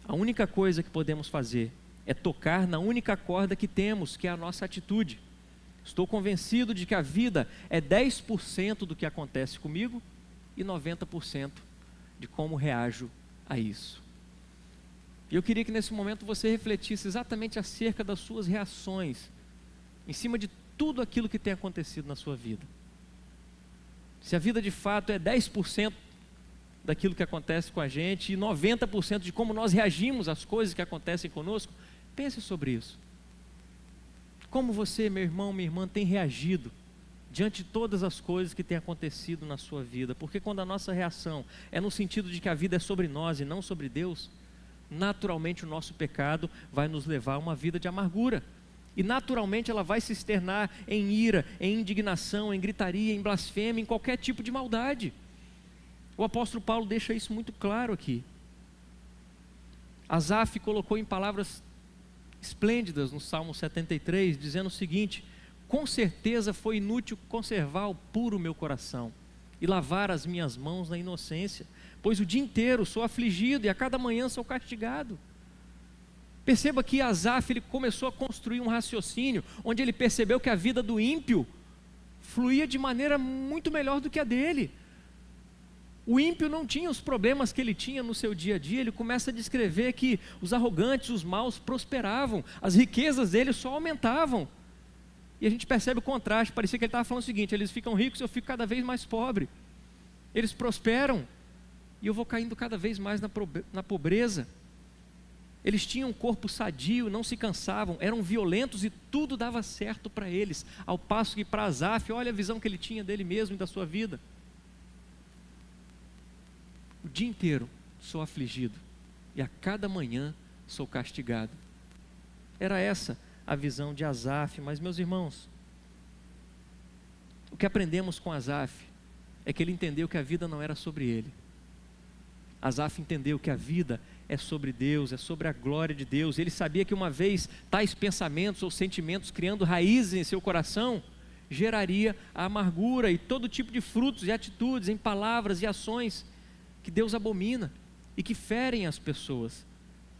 A única coisa que podemos fazer é tocar na única corda que temos, que é a nossa atitude. Estou convencido de que a vida é 10% do que acontece comigo e 90% de como reajo a isso. E eu queria que nesse momento você refletisse exatamente acerca das suas reações em cima de tudo aquilo que tem acontecido na sua vida. Se a vida de fato é 10% daquilo que acontece com a gente e 90% de como nós reagimos às coisas que acontecem conosco, pense sobre isso. Como você, meu irmão, minha irmã, tem reagido diante de todas as coisas que têm acontecido na sua vida? Porque quando a nossa reação é no sentido de que a vida é sobre nós e não sobre Deus, naturalmente o nosso pecado vai nos levar a uma vida de amargura. E naturalmente ela vai se externar em ira, em indignação, em gritaria, em blasfêmia, em qualquer tipo de maldade. O apóstolo Paulo deixa isso muito claro aqui. Asaf colocou em palavras esplêndidas no Salmo 73, dizendo o seguinte: com certeza foi inútil conservar o puro meu coração e lavar as minhas mãos na inocência, pois o dia inteiro sou afligido e a cada manhã sou castigado. Perceba que Asaf, ele começou a construir um raciocínio onde ele percebeu que a vida do ímpio fluía de maneira muito melhor do que a dele. O ímpio não tinha os problemas que ele tinha no seu dia a dia. Ele começa a descrever que os arrogantes, os maus prosperavam, as riquezas deles só aumentavam. E a gente percebe o contraste. Parecia que ele estava falando o seguinte: eles ficam ricos e eu fico cada vez mais pobre. Eles prosperam e eu vou caindo cada vez mais na pobreza. Eles tinham um corpo sadio, não se cansavam, eram violentos e tudo dava certo para eles. Ao passo que para Asaf, olha a visão que ele tinha dele mesmo e da sua vida. O dia inteiro sou afligido e a cada manhã sou castigado. Era essa a visão de Asaf. Mas, meus irmãos, o que aprendemos com Asaf é que ele entendeu que a vida não era sobre ele. Asaf entendeu que a vida é sobre Deus, é sobre a glória de Deus. Ele sabia que uma vez tais pensamentos ou sentimentos criando raízes em seu coração, geraria a amargura e todo tipo de frutos e atitudes em palavras e ações que Deus abomina e que ferem as pessoas.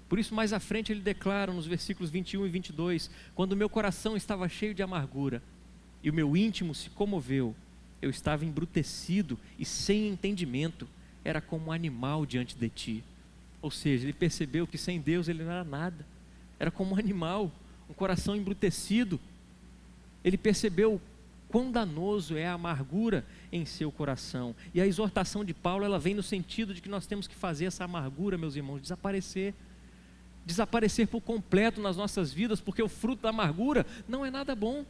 Por isso, mais à frente, ele declara nos versículos 21 e 22, quando o meu coração estava cheio de amargura e o meu íntimo se comoveu, eu estava embrutecido e sem entendimento, era como um animal diante de ti. Ou seja, ele percebeu que sem Deus ele não era nada, era como um animal, um coração embrutecido. Ele percebeu quão danoso é a amargura em seu coração. E a exortação de Paulo, ela vem no sentido de que nós temos que fazer essa amargura, meus irmãos, desaparecer por completo nas nossas vidas, porque o fruto da amargura não é nada bom.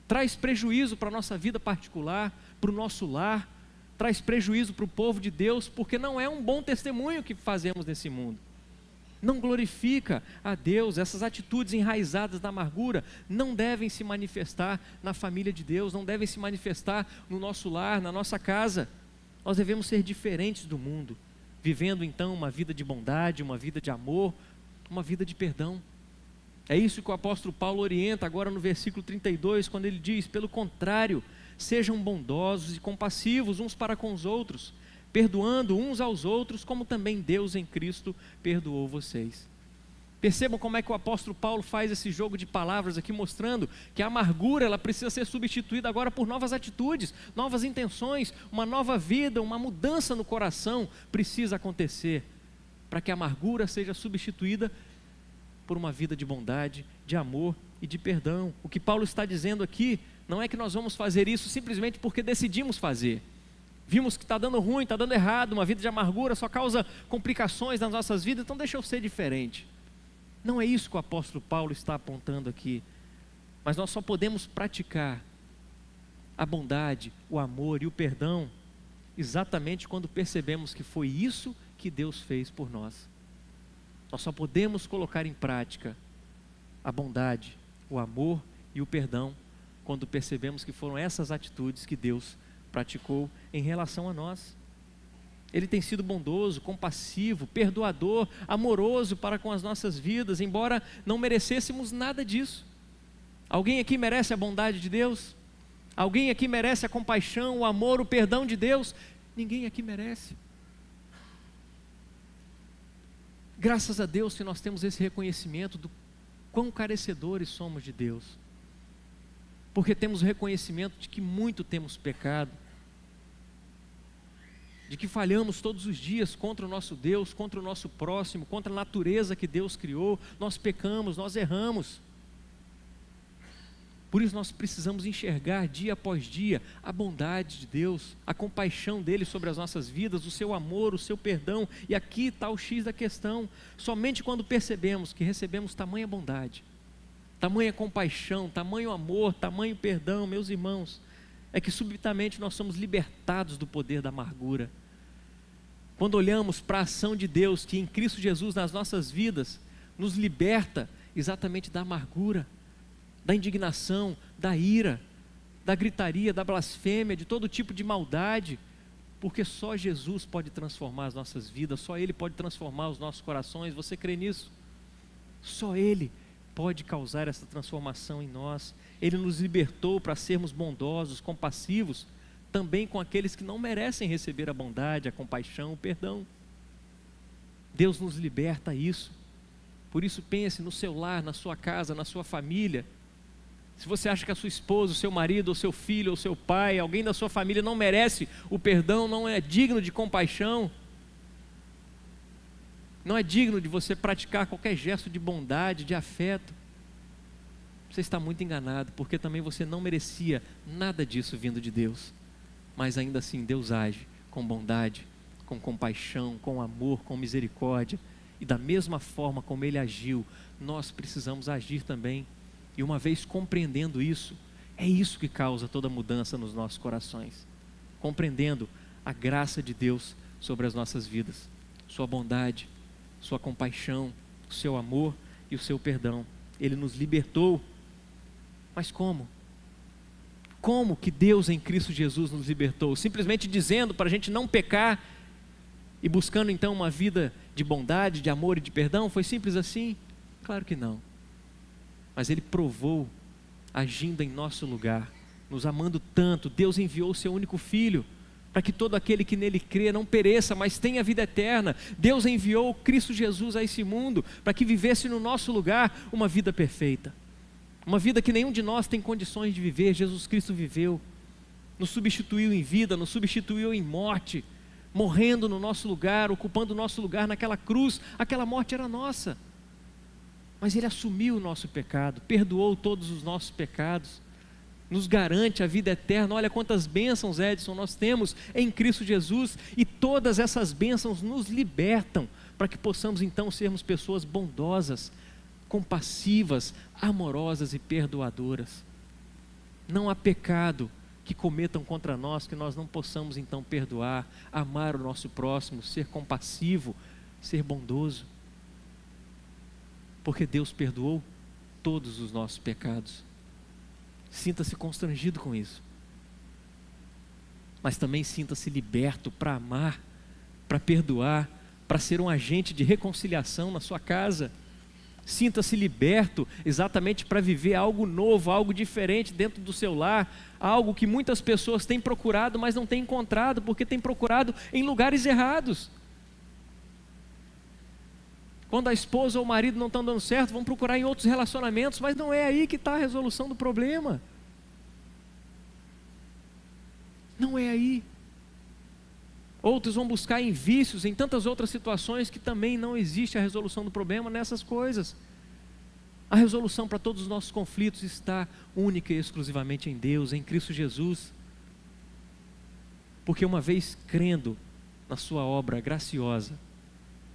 Traz prejuízo para a nossa vida particular, para o nosso lar, traz prejuízo para o povo de Deus, porque não é um bom testemunho que fazemos nesse mundo. Não glorifica a Deus. Essas atitudes enraizadas na amargura não devem se manifestar na família de Deus, não devem se manifestar no nosso lar, na nossa casa. Nós devemos ser diferentes do mundo, vivendo então uma vida de bondade, uma vida de amor, uma vida de perdão. É isso que o apóstolo Paulo orienta agora no versículo 32, quando ele diz: pelo contrário, sejam bondosos e compassivos uns para com os outros, perdoando uns aos outros, como também Deus em Cristo perdoou vocês. Percebam como é que o apóstolo Paulo faz esse jogo de palavras aqui, mostrando que a amargura ela precisa ser substituída agora por novas atitudes, novas intenções, uma nova vida, uma mudança no coração precisa acontecer, para que a amargura seja substituída por uma vida de bondade, de amor e de perdão. O que Paulo está dizendo aqui não é que nós vamos fazer isso simplesmente porque decidimos fazer. Vimos que está dando ruim, está dando errado, uma vida de amargura só causa complicações nas nossas vidas, então deixa eu ser diferente. Não é isso que o apóstolo Paulo está apontando aqui. Mas nós só podemos praticar a bondade, o amor e o perdão exatamente quando percebemos que foi isso que Deus fez por nós. Nós só podemos colocar em prática a bondade, o amor e o perdão quando percebemos que foram essas atitudes que Deus praticou em relação a nós. Ele tem sido bondoso, compassivo, perdoador, amoroso para com as nossas vidas, embora não merecêssemos nada disso. Alguém aqui merece a bondade de Deus? Alguém aqui merece a compaixão, o amor, o perdão de Deus? Ninguém aqui merece. Graças a Deus que nós temos esse reconhecimento do quão carecedores somos de Deus, porque temos o reconhecimento de que muito temos pecado, de que falhamos todos os dias contra o nosso Deus, contra o nosso próximo, contra a natureza que Deus criou. Nós pecamos, nós erramos. Por isso nós precisamos enxergar dia após dia a bondade de Deus, a compaixão dele sobre as nossas vidas, o seu amor, o seu perdão. E aqui está o X da questão: somente quando percebemos que recebemos tamanha bondade, tamanha compaixão, tamanho amor, tamanho perdão, meus irmãos, é que subitamente nós somos libertados do poder da amargura. Quando olhamos para a ação de Deus que em Cristo Jesus nas nossas vidas nos liberta exatamente da amargura, da indignação, da ira, da gritaria, da blasfêmia, de todo tipo de maldade, porque só Jesus pode transformar as nossas vidas, só Ele pode transformar os nossos corações. Você crê nisso? Só Ele pode causar essa transformação em nós. Ele nos libertou para sermos bondosos, compassivos, também com aqueles que não merecem receber a bondade, a compaixão, o perdão. Deus nos liberta a isso. Por isso pense no seu lar, na sua casa, na sua família. Se você acha que a sua esposa, o seu marido, o seu filho, o seu pai, alguém da sua família não merece o perdão, não é digno de compaixão, não é digno de você praticar qualquer gesto de bondade, de afeto, você está muito enganado, porque também você não merecia nada disso vindo de Deus. Mas ainda assim Deus age com bondade, com compaixão, com amor, com misericórdia. E da mesma forma como Ele agiu, nós precisamos agir também. E uma vez compreendendo isso, é isso que causa toda mudança nos nossos corações. Compreendendo a graça de Deus sobre as nossas vidas, sua bondade, sua compaixão, o seu amor e o seu perdão. Ele nos libertou. Mas como? Como que Deus em Cristo Jesus nos libertou? Simplesmente dizendo para a gente não pecar e buscando então uma vida de bondade, de amor e de perdão? Foi simples assim? Claro que não. Mas Ele provou agindo em nosso lugar, nos amando tanto. Deus enviou o seu único Filho para que todo aquele que nele crê não pereça, mas tenha vida eterna. Deus enviou Cristo Jesus a esse mundo para que vivesse no nosso lugar uma vida perfeita, uma vida que nenhum de nós tem condições de viver. Jesus Cristo viveu, nos substituiu em vida, nos substituiu em morte, morrendo no nosso lugar, ocupando o nosso lugar naquela cruz. Aquela morte era nossa, mas Ele assumiu o nosso pecado, perdoou todos os nossos pecados, nos garante a vida eterna. Olha quantas bênçãos, Edson, nós temos em Cristo Jesus, e todas essas bênçãos nos libertam para que possamos então sermos pessoas bondosas, compassivas, amorosas e perdoadoras. Não há pecado que cometam contra nós que nós não possamos então perdoar, amar o nosso próximo, ser compassivo, ser bondoso, porque Deus perdoou todos os nossos pecados. Sinta-se constrangido com isso, mas também sinta-se liberto para amar, para perdoar, para ser um agente de reconciliação na sua casa. Sinta-se liberto exatamente para viver algo novo, algo diferente dentro do seu lar, algo que muitas pessoas têm procurado, mas não têm encontrado, porque têm procurado em lugares errados. Quando a esposa ou o marido não estão dando certo, vão procurar em outros relacionamentos, mas não é aí que está a resolução do problema. Não é aí. Outros vão buscar em vícios, em tantas outras situações que também não existe a resolução do problema nessas coisas. A resolução para todos os nossos conflitos está única e exclusivamente em Deus, em Cristo Jesus. Porque uma vez crendo na sua obra graciosa,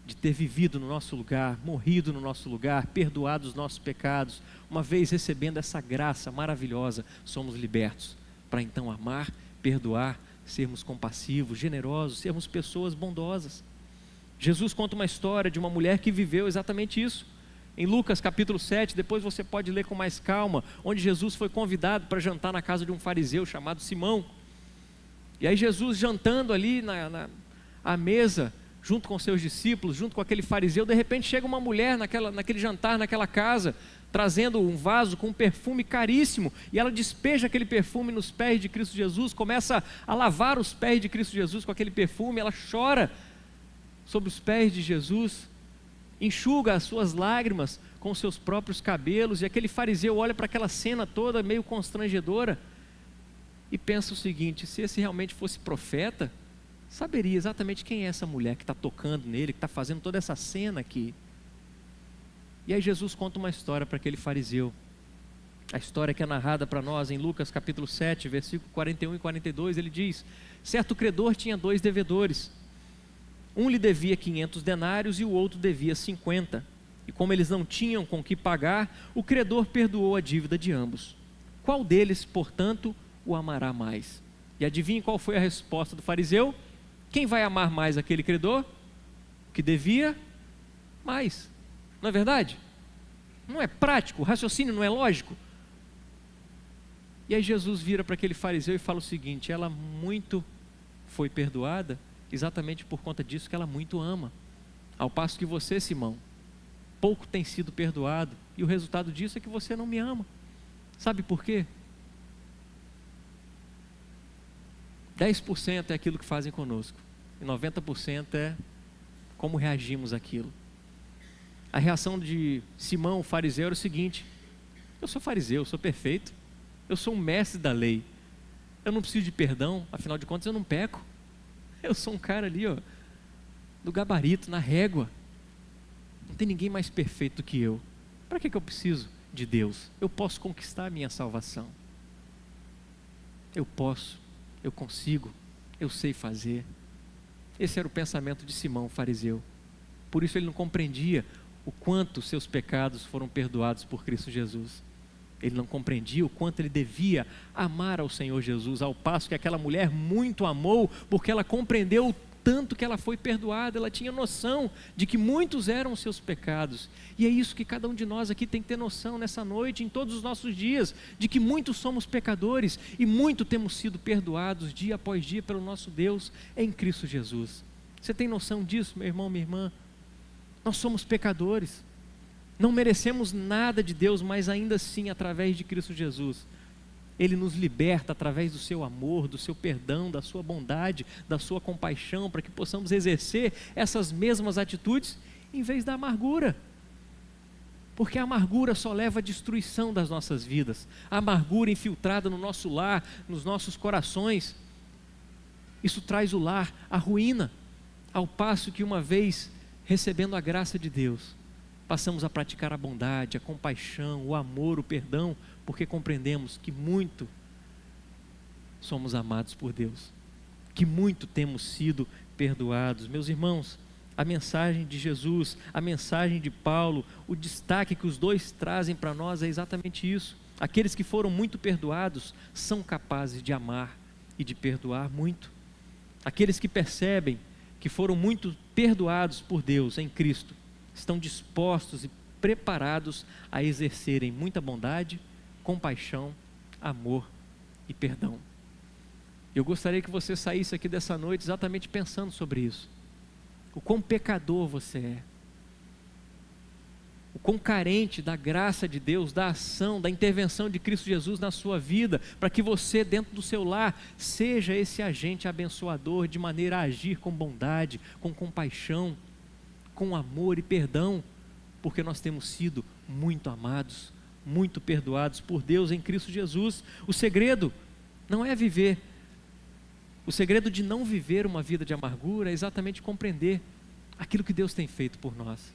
de ter vivido no nosso lugar, morrido no nosso lugar, perdoado os nossos pecados, uma vez recebendo essa graça maravilhosa, somos libertos para então amar, perdoar, sermos compassivos, generosos, sermos pessoas bondosas. Jesus conta uma história de uma mulher que viveu exatamente isso. Em Lucas capítulo 7, depois você pode ler com mais calma, onde Jesus foi convidado para jantar na casa de um fariseu chamado Simão. E aí Jesus jantando ali à mesa, junto com seus discípulos, junto com aquele fariseu, de repente chega uma mulher naquele jantar, naquela casa, trazendo um vaso com um perfume caríssimo, e ela despeja aquele perfume nos pés de Cristo Jesus, começa a lavar os pés de Cristo Jesus com aquele perfume, ela chora sobre os pés de Jesus, enxuga as suas lágrimas com os seus próprios cabelos, e aquele fariseu olha para aquela cena toda meio constrangedora, e pensa o seguinte: se esse realmente fosse profeta, saberia exatamente quem é essa mulher que está tocando nele, que está fazendo toda essa cena aqui. E aí Jesus conta uma história para aquele fariseu. A história que é narrada para nós em Lucas capítulo 7, versículo 41 e 42, ele diz: certo credor tinha 2 devedores. Um lhe devia 500 denários e o outro devia 50. E como eles não tinham com que pagar, o credor perdoou a dívida de ambos. Qual deles, portanto, o amará mais? E adivinhe qual foi a resposta do fariseu? Quem vai amar mais aquele credor que devia mais? Não é verdade? Não é prático, o raciocínio não é lógico. E aí Jesus vira para aquele fariseu e fala o seguinte: ela muito foi perdoada exatamente por conta disso que ela muito ama. Ao passo que você, Simão, pouco tem sido perdoado, e o resultado disso é que você não me ama. Sabe por quê? 10% é aquilo que fazem conosco, e 90% é como reagimos àquilo. A reação de Simão, o fariseu, era o seguinte: eu sou fariseu, eu sou perfeito, eu sou um mestre da lei, eu não preciso de perdão, afinal de contas eu não peco, eu sou um cara ali, ó, do gabarito, na régua, não tem ninguém mais perfeito do que eu, para que eu preciso de Deus? Eu posso conquistar a minha salvação, eu posso, eu consigo, eu sei fazer. Esse era o pensamento de Simão, o fariseu. Por isso ele não compreendia o quanto seus pecados foram perdoados por Cristo Jesus. Ele não compreendia o quanto ele devia amar ao Senhor Jesus, ao passo que aquela mulher muito amou, porque ela compreendeu o tanto que ela foi perdoada. Ela tinha noção de que muitos eram os seus pecados, e é isso que cada um de nós aqui tem que ter noção nessa noite, em todos os nossos dias, de que muitos somos pecadores, e muito temos sido perdoados dia após dia pelo nosso Deus em Cristo Jesus. Você tem noção disso, meu irmão, minha irmã? Nós somos pecadores, não merecemos nada de Deus, mas ainda assim, através de Cristo Jesus, Ele nos liberta através do seu amor, do seu perdão, da sua bondade, da sua compaixão, para que possamos exercer essas mesmas atitudes em vez da amargura. Porque a amargura só leva à destruição das nossas vidas. A amargura infiltrada no nosso lar, nos nossos corações, isso traz o lar à ruína. Ao passo que, uma vez recebendo a graça de Deus, passamos a praticar a bondade, a compaixão, o amor, o perdão, porque compreendemos que muito somos amados por Deus, que muito temos sido perdoados. Meus irmãos, a mensagem de Jesus, a mensagem de Paulo, o destaque que os dois trazem para nós é exatamente isso. Aqueles que foram muito perdoados são capazes de amar e de perdoar muito. Aqueles que percebem que foram muito perdoados por Deus em Cristo, estão dispostos e preparados a exercerem muita bondade, compaixão, amor e perdão. Eu gostaria que você saísse aqui dessa noite exatamente pensando sobre isso. O quão pecador você é, o quão carente da graça de Deus, da ação, da intervenção de Cristo Jesus na sua vida, para que você, dentro do seu lar, seja esse agente abençoador, de maneira a agir com bondade, com compaixão, com amor e perdão, porque nós temos sido muito amados, muito perdoados por Deus em Cristo Jesus. O segredo não é viver, o segredo de não viver uma vida de amargura é exatamente compreender aquilo que Deus tem feito por nós.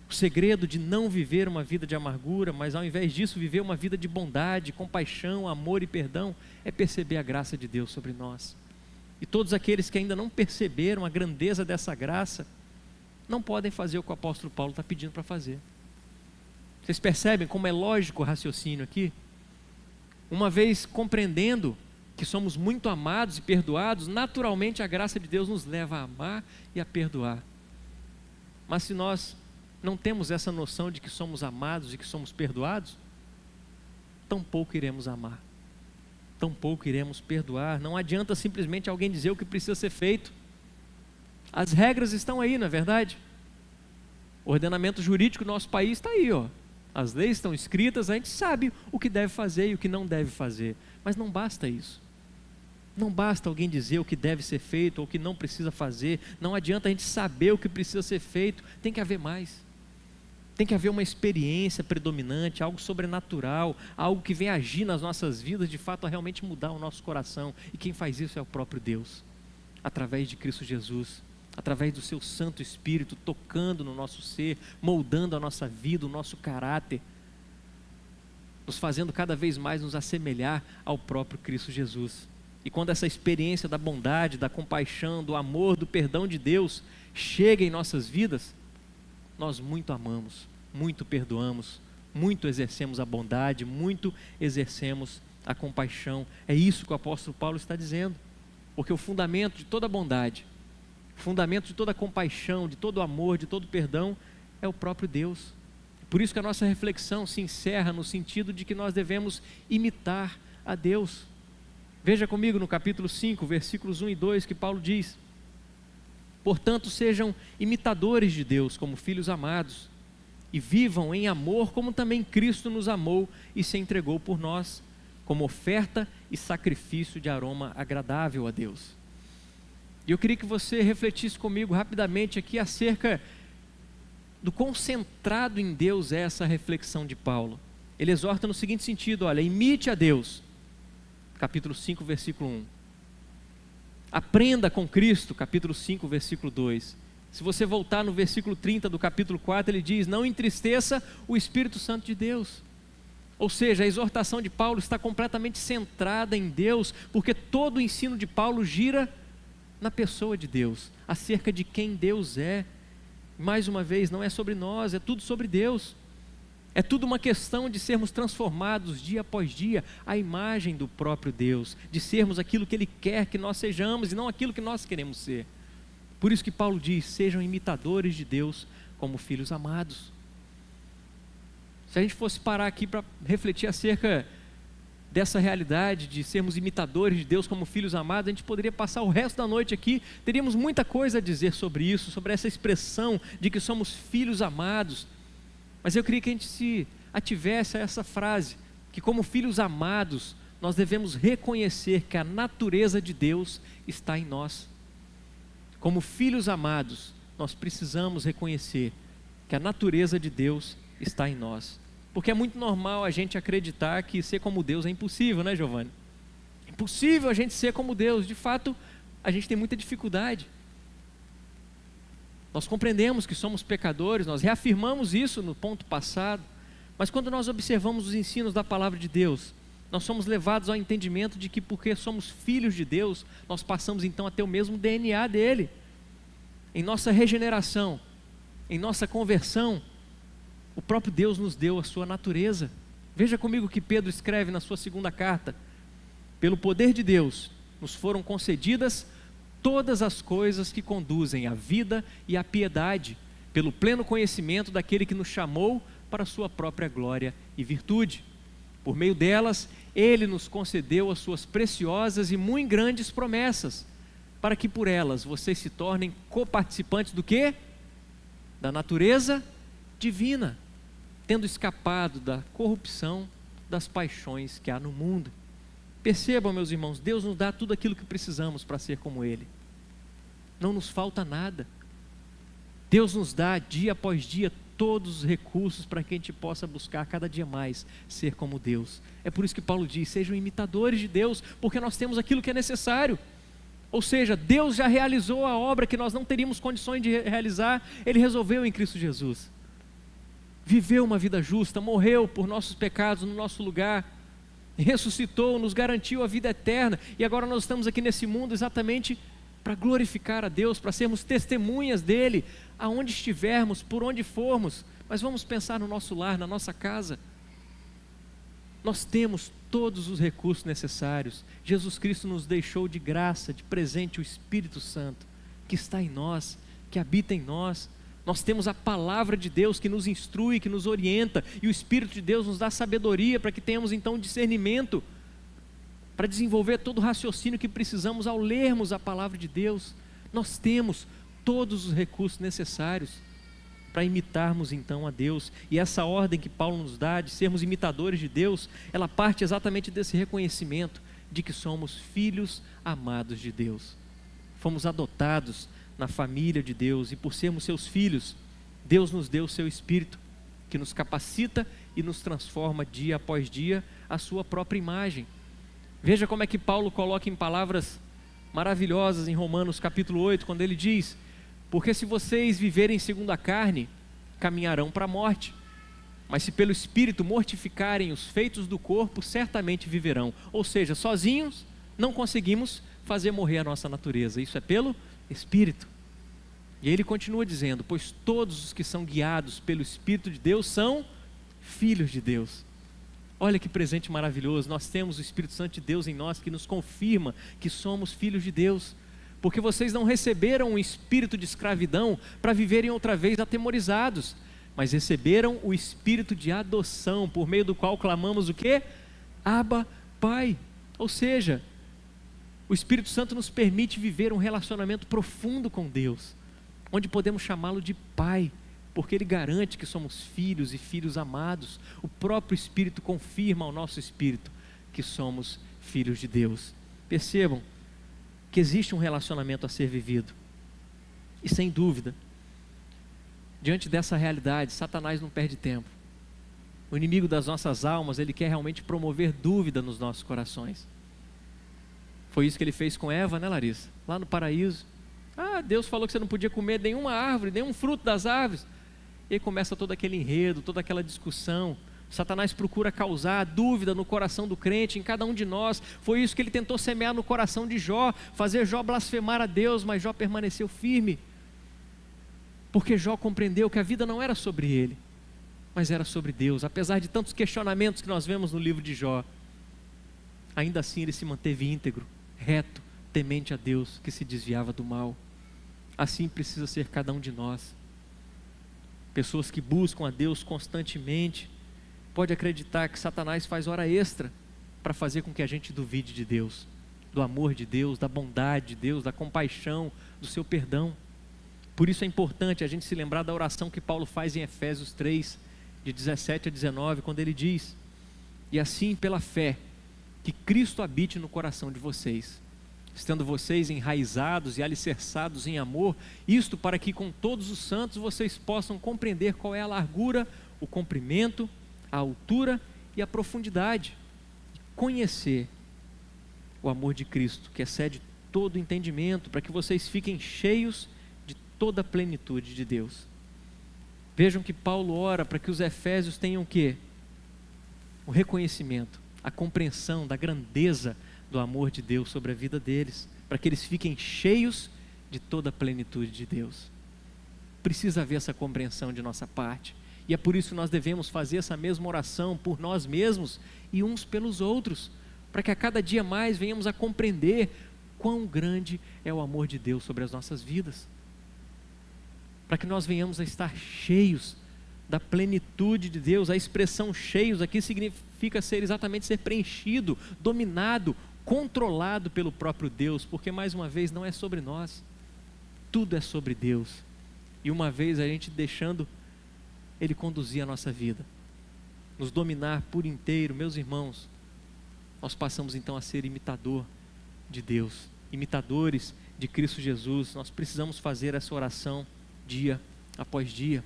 O segredo de não viver uma vida de amargura, mas ao invés disso viver uma vida de bondade, compaixão, amor e perdão, é perceber a graça de Deus sobre nós. E todos aqueles que ainda não perceberam a grandeza dessa graça, não podem fazer o que o apóstolo Paulo está pedindo para fazer. Vocês percebem como é lógico o raciocínio aqui? Uma vez compreendendo que somos muito amados e perdoados, naturalmente a graça de Deus nos leva a amar e a perdoar. Mas se nós não temos essa noção de que somos amados e que somos perdoados, tampouco iremos amar, tampouco iremos perdoar. Não adianta simplesmente alguém dizer o que precisa ser feito. As regras estão aí, não é verdade? O ordenamento jurídico do nosso país está aí, ó. As leis estão escritas, a gente sabe o que deve fazer e o que não deve fazer. Mas não basta isso. Não basta alguém dizer o que deve ser feito ou o que não precisa fazer. Não adianta a gente saber o que precisa ser feito. Tem que haver mais. Tem que haver uma experiência predominante, algo sobrenatural, algo que vem agir nas nossas vidas, de fato a realmente mudar o nosso coração. E quem faz isso é o próprio Deus, através de Cristo Jesus, através do seu Santo Espírito tocando no nosso ser, moldando a nossa vida, o nosso caráter, nos fazendo cada vez mais nos assemelhar ao próprio Cristo Jesus. E quando essa experiência da bondade, da compaixão, do amor, do perdão de Deus chega em nossas vidas, nós muito amamos, muito perdoamos, muito exercemos a bondade, muito exercemos a compaixão. É isso que o apóstolo Paulo está dizendo, porque o fundamento de toda bondade, o fundamento de toda compaixão, de todo amor, de todo perdão é o próprio Deus. Por isso que a nossa reflexão se encerra no sentido de que nós devemos imitar a Deus. Veja comigo no capítulo 5, versículos 1 e 2, que Paulo diz: portanto, sejam imitadores de Deus como filhos amados, e vivam em amor como também Cristo nos amou e se entregou por nós, como oferta e sacrifício de aroma agradável a Deus. E eu queria que você refletisse comigo rapidamente aqui acerca do quão centrado em Deus é essa reflexão de Paulo. Ele exorta no seguinte sentido: olha, imite a Deus, capítulo 5, versículo 1. Aprenda com Cristo, capítulo 5, versículo 2. Se você voltar no versículo 30 do capítulo 4, ele diz: não entristeça o Espírito Santo de Deus. Ou seja, a exortação de Paulo está completamente centrada em Deus, porque todo o ensino de Paulo gira na pessoa de Deus, acerca de quem Deus é. Mais uma vez, não é sobre nós, é tudo sobre Deus. É tudo uma questão de sermos transformados dia após dia à imagem do próprio Deus, de sermos aquilo que Ele quer que nós sejamos e não aquilo que nós queremos ser. Por isso que Paulo diz: sejam imitadores de Deus como filhos amados. Se a gente fosse parar aqui para refletir acerca dessa realidade de sermos imitadores de Deus como filhos amados, a gente poderia passar o resto da noite aqui, teríamos muita coisa a dizer sobre isso, sobre essa expressão de que somos filhos amados. Mas eu queria que a gente se ativesse a essa frase, que como filhos amados, nós devemos reconhecer que a natureza de Deus está em nós. Como filhos amados, nós precisamos reconhecer que a natureza de Deus está em nós. Porque é muito normal a gente acreditar que ser como Deus é impossível, né, Giovanni? É impossível a gente ser como Deus. De fato, a gente tem muita dificuldade. Nós compreendemos que somos pecadores, nós reafirmamos isso no ponto passado, mas quando nós observamos os ensinos da palavra de Deus, nós somos levados ao entendimento de que porque somos filhos de Deus, nós passamos então a ter o mesmo DNA dele. Em nossa regeneração, em nossa conversão, o próprio Deus nos deu a sua natureza. Veja comigo o que Pedro escreve na sua segunda carta. Pelo poder de Deus, nos foram concedidas todas as coisas que conduzem à vida e à piedade, pelo pleno conhecimento daquele que nos chamou para a sua própria glória e virtude. Por meio delas, Ele nos concedeu as suas preciosas e muito grandes promessas, para que por elas vocês se tornem coparticipantes do quê? Da natureza divina, tendo escapado da corrupção das paixões que há no mundo. Percebam, meus irmãos, Deus nos dá tudo aquilo que precisamos para ser como Ele. Não nos falta nada. Deus nos dá dia após dia todos os recursos para que a gente possa buscar cada dia mais ser como Deus. É por isso que Paulo diz, sejam imitadores de Deus, porque nós temos aquilo que é necessário. Ou seja, Deus já realizou a obra que nós não teríamos condições de realizar, Ele resolveu em Cristo Jesus. Viveu uma vida justa, morreu por nossos pecados no nosso lugar, ressuscitou, nos garantiu a vida eterna, e agora nós estamos aqui nesse mundo exatamente para glorificar a Deus, para sermos testemunhas dEle, aonde estivermos, por onde formos. Mas vamos pensar no nosso lar, na nossa casa. Nós temos todos os recursos necessários. Jesus Cristo nos deixou de graça, de presente, o Espírito Santo, que está em nós, que habita em nós. Nós temos a palavra de Deus que nos instrui, que nos orienta, e o Espírito de Deus nos dá sabedoria para que tenhamos então discernimento, para desenvolver todo o raciocínio que precisamos ao lermos a palavra de Deus. Nós temos todos os recursos necessários para imitarmos então a Deus. E essa ordem que Paulo nos dá de sermos imitadores de Deus, ela parte exatamente desse reconhecimento de que somos filhos amados de Deus. Fomos adotados na família de Deus, e por sermos seus filhos, Deus nos deu o seu Espírito, que nos capacita e nos transforma dia após dia à sua própria imagem. Veja como é que Paulo coloca em palavras maravilhosas em Romanos capítulo 8, quando ele diz: porque se vocês viverem segundo a carne, caminharão para a morte, mas se pelo Espírito mortificarem os feitos do corpo, certamente viverão. Ou seja, sozinhos não conseguimos fazer morrer a nossa natureza, isso é pelo Espírito. E ele continua dizendo: pois todos os que são guiados pelo Espírito de Deus são filhos de Deus. Olha que presente maravilhoso, nós temos o Espírito Santo de Deus em nós, que nos confirma que somos filhos de Deus. Porque vocês não receberam um espírito de escravidão para viverem outra vez atemorizados, mas receberam o espírito de adoção, por meio do qual clamamos o quê? Abba, Pai. Ou seja, o Espírito Santo nos permite viver um relacionamento profundo com Deus, onde podemos chamá-lo de Pai, porque Ele garante que somos filhos e filhos amados. O próprio Espírito confirma ao nosso espírito que somos filhos de Deus. Percebam que existe um relacionamento a ser vivido, e sem dúvida, diante dessa realidade, Satanás não perde tempo. O inimigo das nossas almas, ele quer realmente promover dúvida nos nossos corações. Foi isso que ele fez com Eva, né, Larissa? Lá no paraíso. Deus falou que você não podia comer nenhuma árvore, nenhum fruto das árvores. E aí começa todo aquele enredo, toda aquela discussão. Satanás procura causar dúvida no coração do crente, em cada um de nós. Foi isso que ele tentou semear no coração de Jó, fazer Jó blasfemar a Deus, mas Jó permaneceu firme. Porque Jó compreendeu que a vida não era sobre ele, mas era sobre Deus. Apesar de tantos questionamentos que nós vemos no livro de Jó, ainda assim ele se manteve íntegro, reto, temente a Deus, que se desviava do mal. Assim precisa ser cada um de nós. Pessoas que buscam a Deus constantemente. Pode acreditar que Satanás faz hora extra para fazer com que a gente duvide de Deus, do amor de Deus, da bondade de Deus, da compaixão, do seu perdão. Por isso é importante a gente se lembrar da oração que Paulo faz em Efésios 3, de 17 a 19, quando ele diz: e assim pela fé que Cristo habite no coração de vocês, estando vocês enraizados e alicerçados em amor, isto para que com todos os santos vocês possam compreender qual é a largura, o comprimento, a altura e a profundidade, e conhecer o amor de Cristo, que excede todo entendimento, para que vocês fiquem cheios de toda a plenitude de Deus. Vejam que Paulo ora para que os efésios tenham o quê? O reconhecimento, a compreensão da grandeza do amor de Deus sobre a vida deles, para que eles fiquem cheios de toda a plenitude de Deus. Precisa haver essa compreensão de nossa parte, e é por isso que nós devemos fazer essa mesma oração por nós mesmos e uns pelos outros, para que a cada dia mais venhamos a compreender quão grande é o amor de Deus sobre as nossas vidas, para que nós venhamos a estar cheios da plenitude de Deus. A expressão cheios aqui significa exatamente ser preenchido, dominado, controlado pelo próprio Deus, porque mais uma vez não é sobre nós, tudo é sobre Deus, e uma vez a gente deixando Ele conduzir a nossa vida, nos dominar por inteiro, meus irmãos, nós passamos então a ser imitador de Deus, imitadores de Cristo Jesus. Nós precisamos fazer essa oração dia após dia.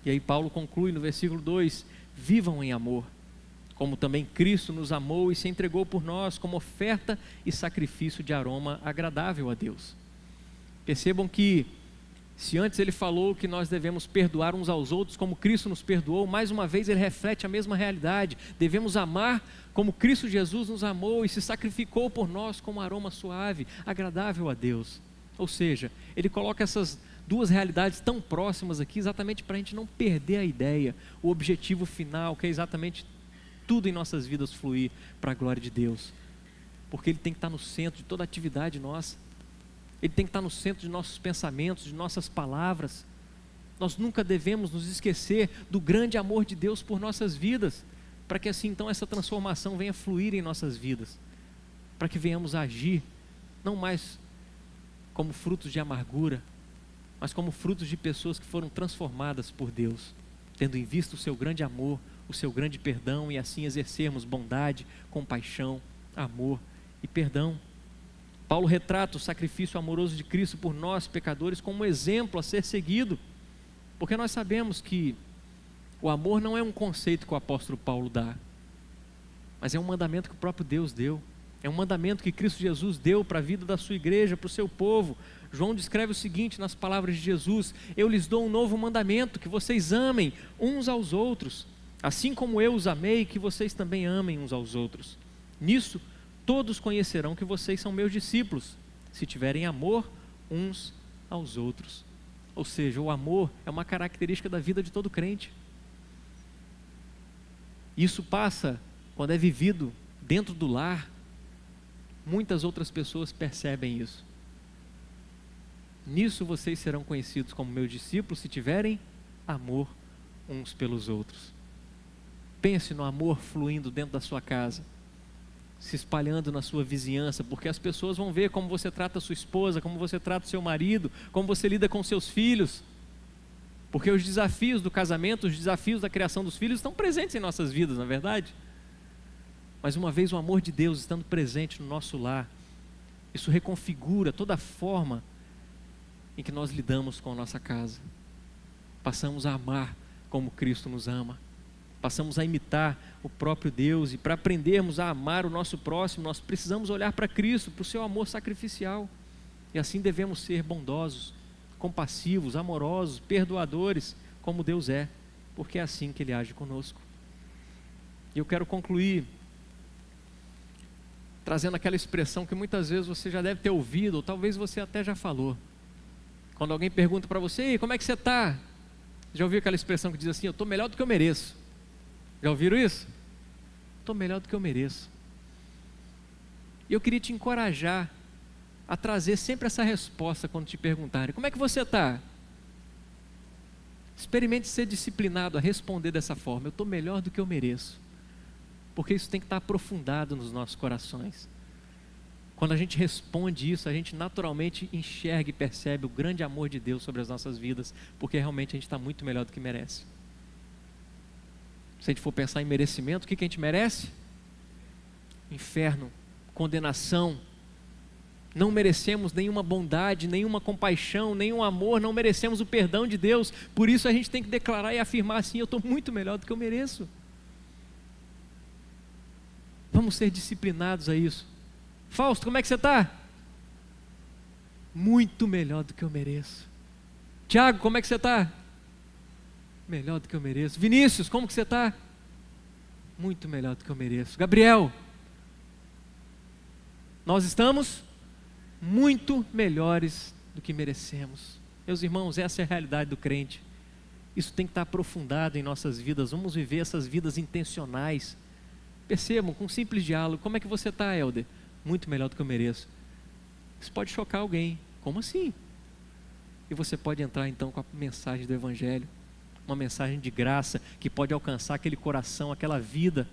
E aí Paulo conclui no versículo 2: vivam em amor, como também Cristo nos amou e se entregou por nós como oferta e sacrifício de aroma agradável a Deus. Percebam que se antes ele falou que nós devemos perdoar uns aos outros como Cristo nos perdoou, mais uma vez ele reflete a mesma realidade. Devemos amar como Cristo Jesus nos amou e se sacrificou por nós como aroma suave, agradável a Deus. Ou seja, ele coloca essas duas realidades tão próximas aqui exatamente para a gente não perder a ideia, o objetivo final, que é exatamente tudo em nossas vidas fluir para a glória de Deus, porque Ele tem que estar no centro de toda atividade nossa, Ele tem que estar no centro de nossos pensamentos, de nossas palavras. Nós nunca devemos nos esquecer do grande amor de Deus por nossas vidas, para que assim então essa transformação venha fluir em nossas vidas, para que venhamos a agir, não mais como frutos de amargura, mas como frutos de pessoas que foram transformadas por Deus, tendo em vista o seu grande amor, o seu grande perdão, e assim exercermos bondade, compaixão, amor e perdão. Paulo retrata o sacrifício amoroso de Cristo por nós, pecadores, como um exemplo a ser seguido, porque nós sabemos que o amor não é um conceito que o apóstolo Paulo dá, mas é um mandamento que o próprio Deus deu, é um mandamento que Cristo Jesus deu para a vida da sua igreja, para o seu povo. João descreve o seguinte nas palavras de Jesus: eu lhes dou um novo mandamento, que vocês amem uns aos outros, assim como eu os amei, que vocês também amem uns aos outros. Nisso todos conhecerão que vocês são meus discípulos, se tiverem amor uns aos outros. Ou seja, o amor é uma característica da vida de todo crente. Isso passa, quando é vivido dentro do lar, muitas outras pessoas percebem isso. Nisso vocês serão conhecidos como meus discípulos, se tiverem amor uns pelos outros. Pense no amor fluindo dentro da sua casa, se espalhando na sua vizinhança, porque as pessoas vão ver como você trata a sua esposa, como você trata o seu marido, como você lida com seus filhos, porque os desafios do casamento, os desafios da criação dos filhos estão presentes em nossas vidas, não é verdade? Mas uma vez o amor de Deus estando presente no nosso lar, isso reconfigura toda a forma em que nós lidamos com a nossa casa. Passamos a amar como Cristo nos ama, passamos a imitar o próprio Deus, e para aprendermos a amar o nosso próximo, nós precisamos olhar para Cristo, para o seu amor sacrificial, e assim devemos ser bondosos, compassivos, amorosos, perdoadores, como Deus é, porque é assim que Ele age conosco. E eu quero concluir trazendo aquela expressão que muitas vezes você já deve ter ouvido, ou talvez você até já falou. Quando alguém pergunta para você: ei, como é que você está? Já ouviu aquela expressão que diz assim: eu estou melhor do que eu mereço? Já ouviram isso? Estou melhor do que eu mereço. E eu queria te encorajar a trazer sempre essa resposta quando te perguntarem: como é que você está? Experimente ser disciplinado a responder dessa forma: eu estou melhor do que eu mereço. Porque isso tem que estar aprofundado nos nossos corações. Quando a gente responde isso, a gente naturalmente enxerga e percebe o grande amor de Deus sobre as nossas vidas, porque realmente a gente está muito melhor do que merece. Se a gente for pensar em merecimento, o que a gente merece? inferno, condenação. Não merecemos nenhuma bondade, nenhuma compaixão, nenhum amor, não merecemos o perdão de Deus. Por isso a gente tem que declarar e afirmar assim: eu estou muito melhor do que eu mereço. Vamos ser disciplinados a isso. Fausto, como é que você está? Muito melhor do que eu mereço. Tiago, como é que você está? Melhor do que eu mereço. Vinícius, como que você está? Muito melhor do que eu mereço. Gabriel, nós estamos muito melhores do que merecemos. Meus irmãos, essa é a realidade do crente. Isso tem que estar aprofundado em nossas vidas. Vamos viver essas vidas intencionais. Percebam, com um simples diálogo: como é que você está, Helder? Muito melhor do que eu mereço. Isso pode chocar alguém. Como assim? E você pode entrar então com a mensagem do Evangelho, uma mensagem de graça que pode alcançar aquele coração, aquela vida.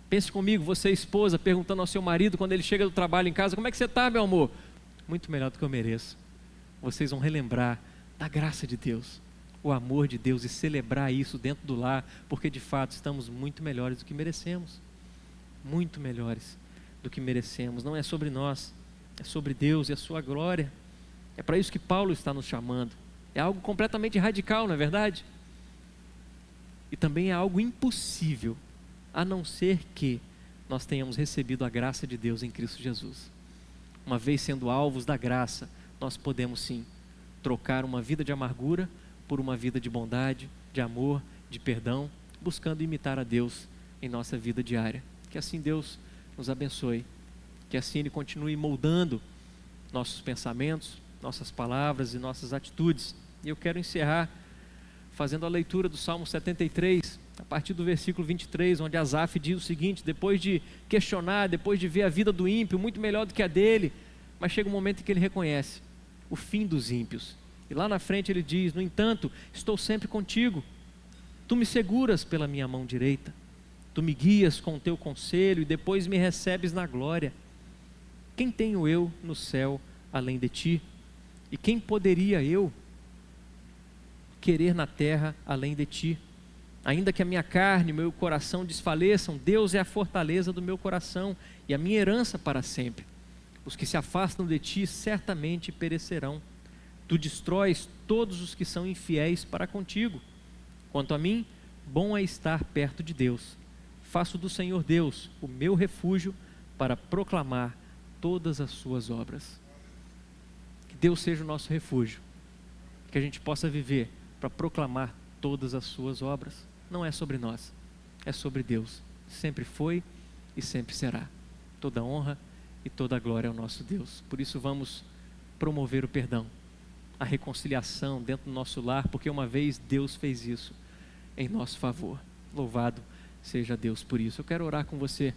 Pense comigo, você esposa, perguntando ao seu marido quando ele chega do trabalho em casa: como é que você está, meu amor? Muito melhor do que eu mereço. Vocês vão relembrar da graça de Deus, o amor de Deus, e celebrar isso dentro do lar, porque de fato estamos muito melhores do que merecemos. Muito melhores do que merecemos. Não é sobre nós, é sobre Deus e a sua glória. É para isso que Paulo está nos chamando. É algo completamente radical, não é verdade? E também é algo impossível, a não ser que nós tenhamos recebido a graça de Deus em Cristo Jesus. Uma vez sendo alvos da graça, nós podemos sim trocar uma vida de amargura por uma vida de bondade, de amor, de perdão, buscando imitar a Deus em nossa vida diária. Que assim Deus nos abençoe, que assim Ele continue moldando nossos pensamentos, nossas palavras e nossas atitudes. E eu quero encerrar fazendo a leitura do Salmo 73, a partir do versículo 23, onde Asaf diz o seguinte: depois de questionar, depois de ver a vida do ímpio muito melhor do que a dele, mas chega um momento em que ele reconhece o fim dos ímpios. E lá na frente ele diz: no entanto, estou sempre contigo, tu me seguras pela minha mão direita, tu me guias com o teu conselho e depois me recebes na glória. Quem tenho eu no céu além de ti? E quem poderia eu querer na terra além de ti? Ainda que a minha carne e meu coração desfaleçam, Deus é a fortaleza do meu coração e a minha herança para sempre. Os que se afastam de ti certamente perecerão. Tu destróis todos os que são infiéis para contigo. Quanto a mim, bom é estar perto de Deus. Faço do Senhor Deus o meu refúgio para proclamar todas as suas obras. Que Deus seja o nosso refúgio, que a gente possa viver para proclamar todas as suas obras. Não é sobre nós, é sobre Deus. Sempre foi e sempre será. Toda honra e toda glória ao nosso Deus. Por isso vamos promover o perdão, a reconciliação dentro do nosso lar, porque uma vez Deus fez isso em nosso favor. Louvado seja Deus por isso. Eu quero orar com você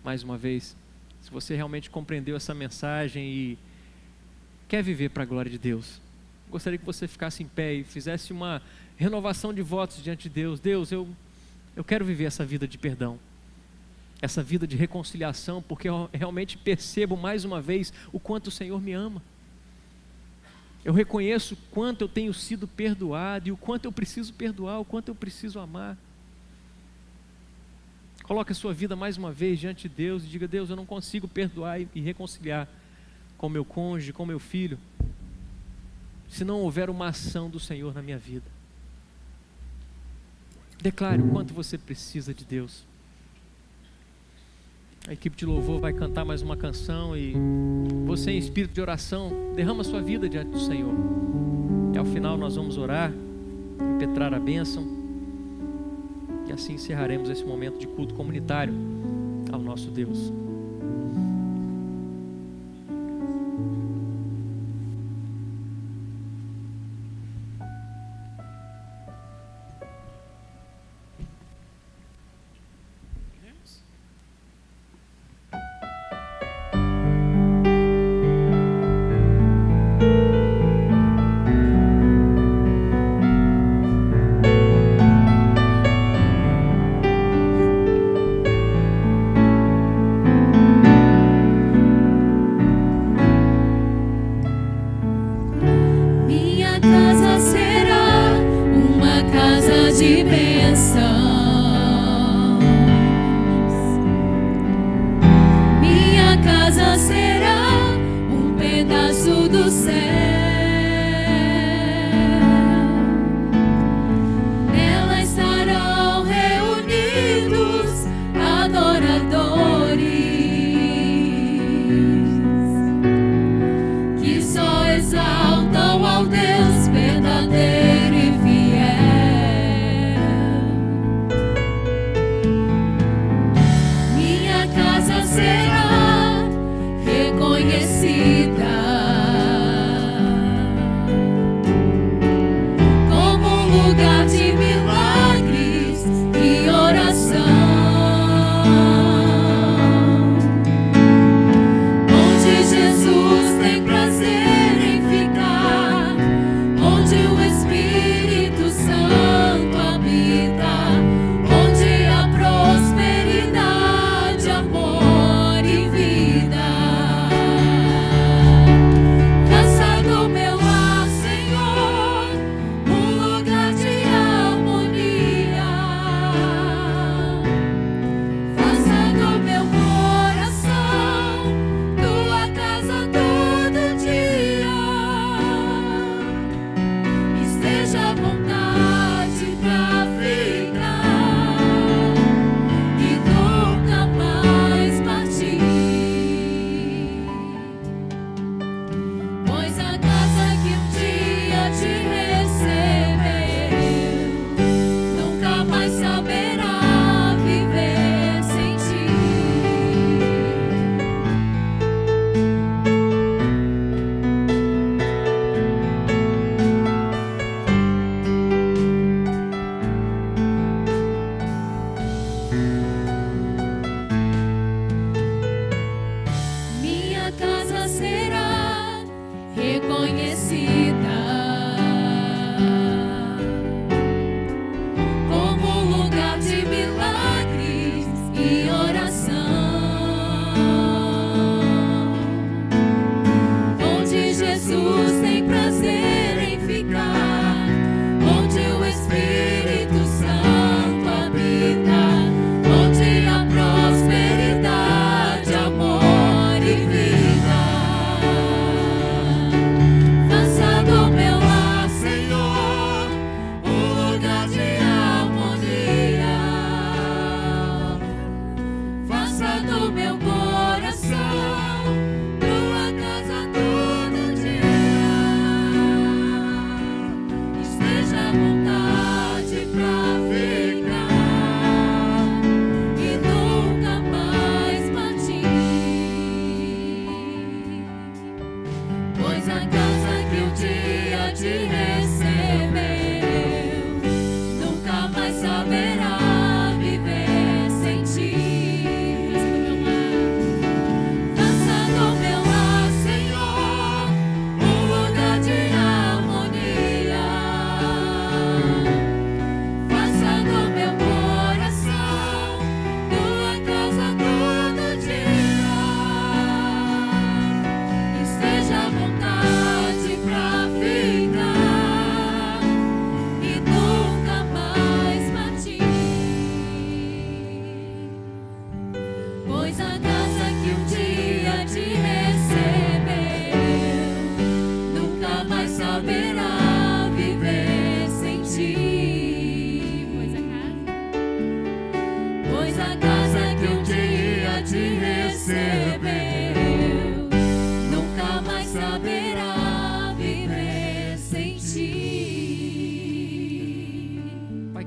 mais uma vez. Se você realmente compreendeu essa mensagem e quer viver para a glória de Deus, gostaria que você ficasse em pé e fizesse uma renovação de votos diante de Deus. Deus, eu quero viver essa vida de perdão, essa vida de reconciliação, porque eu realmente percebo mais uma vez o quanto o Senhor me ama. Eu reconheço o quanto eu tenho sido perdoado e o quanto eu preciso perdoar, o quanto eu preciso amar. Coloque a sua vida mais uma vez diante de Deus e diga: Deus, eu não consigo perdoar e reconciliar com meu cônjuge, com meu filho, se não houver uma ação do Senhor na minha vida. Declare o quanto você precisa de Deus. A equipe de louvor vai cantar mais uma canção e você, em espírito de oração, derrama sua vida diante do Senhor. E ao final nós vamos orar, impetrar a bênção, e assim encerraremos esse momento de culto comunitário ao nosso Deus. Minha casa será uma casa de bênçãos.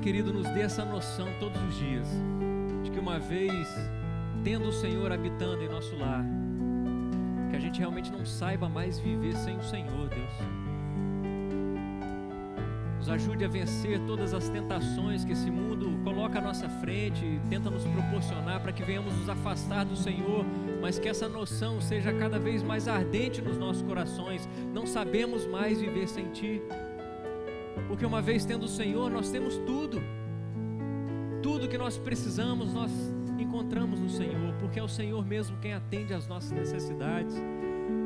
querido, nos dê essa noção todos os dias, de que uma vez tendo o Senhor habitando em nosso lar, que a gente realmente não saiba mais viver sem o Senhor, Deus. Nos ajude a vencer todas as tentações que esse mundo coloca à nossa frente e tenta nos proporcionar para que venhamos nos afastar do Senhor, mas que essa noção seja cada vez mais ardente nos nossos corações. Não sabemos mais viver sem Ti, porque uma vez tendo o Senhor, nós temos tudo. Tudo que nós precisamos, nós encontramos no Senhor, porque é o Senhor mesmo quem atende às nossas necessidades.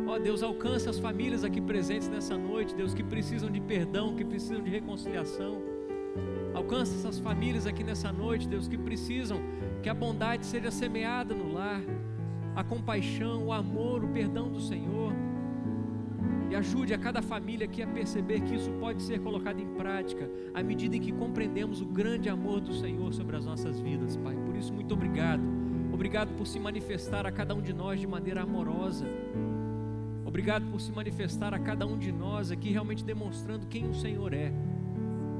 Ó Deus, alcança as famílias aqui presentes nessa noite, Deus, que precisam de perdão, que precisam de reconciliação. Alcança essas famílias aqui nessa noite, Deus, que precisam que a bondade seja semeada no lar, a compaixão, o amor, o perdão do Senhor. E ajude a cada família aqui a perceber que isso pode ser colocado em prática à medida em que compreendemos o grande amor do Senhor sobre as nossas vidas, Pai. Por isso, muito obrigado. Obrigado por se manifestar a cada um de nós de maneira amorosa. Obrigado por se manifestar a cada um de nós aqui realmente demonstrando quem o Senhor é.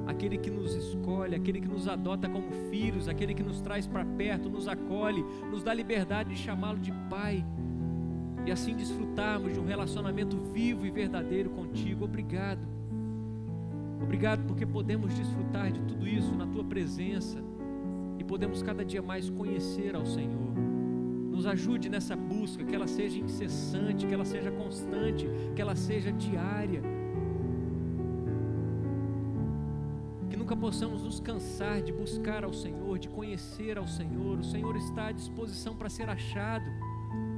Aquele que nos escolhe, aquele que nos adota como filhos, aquele que nos traz para perto, nos acolhe, nos dá liberdade de chamá-lo de Pai. E assim desfrutarmos de um relacionamento vivo e verdadeiro contigo. Obrigado. Obrigado porque podemos desfrutar de tudo isso na Tua presença e podemos cada dia mais conhecer ao Senhor. Nos ajude nessa busca, que ela seja incessante, que ela seja constante, que ela seja diária. Que nunca possamos nos cansar de buscar ao Senhor, de conhecer ao Senhor. O Senhor está à disposição para ser achado.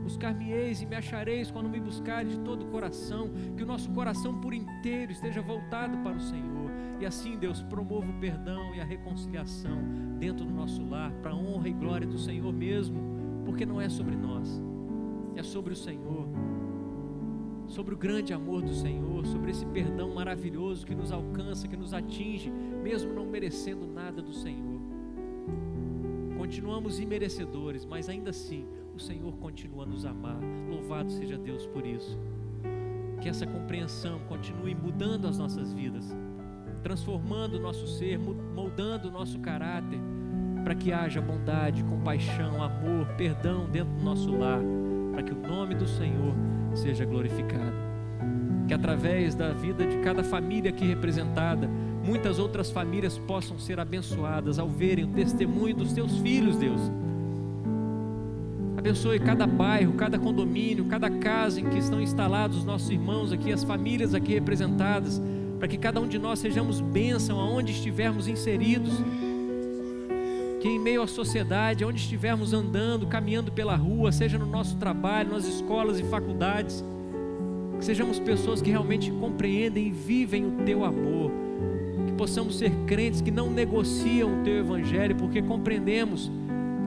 Buscar-me-eis e me achareis quando me buscares de todo o coração. Que o nosso coração por inteiro esteja voltado para o Senhor. E assim, Deus, promova o perdão e a reconciliação dentro do nosso lar, para a honra e glória do Senhor mesmo. Porque não é sobre nós, é sobre o Senhor, sobre o grande amor do Senhor, sobre esse perdão maravilhoso que nos alcança, que nos atinge, mesmo não merecendo nada do Senhor. Continuamos imerecedores, mas ainda assim o Senhor continua a nos amar. Louvado seja Deus por isso. Que essa compreensão continue mudando as nossas vidas, transformando o nosso ser, moldando o nosso caráter, para que haja bondade, compaixão, amor, perdão dentro do nosso lar, para que o nome do Senhor seja glorificado. Que através da vida de cada família aqui representada, muitas outras famílias possam ser abençoadas ao verem o testemunho dos Teus filhos, Deus. Abençoe cada bairro, cada condomínio, cada casa em que estão instalados os nossos irmãos aqui, as famílias aqui representadas, para que cada um de nós sejamos bênção aonde estivermos inseridos. Que em meio à sociedade, onde estivermos andando, caminhando pela rua, seja no nosso trabalho, nas escolas e faculdades, que sejamos pessoas que realmente compreendem e vivem o Teu amor, que possamos ser crentes que não negociam o Teu Evangelho, porque compreendemos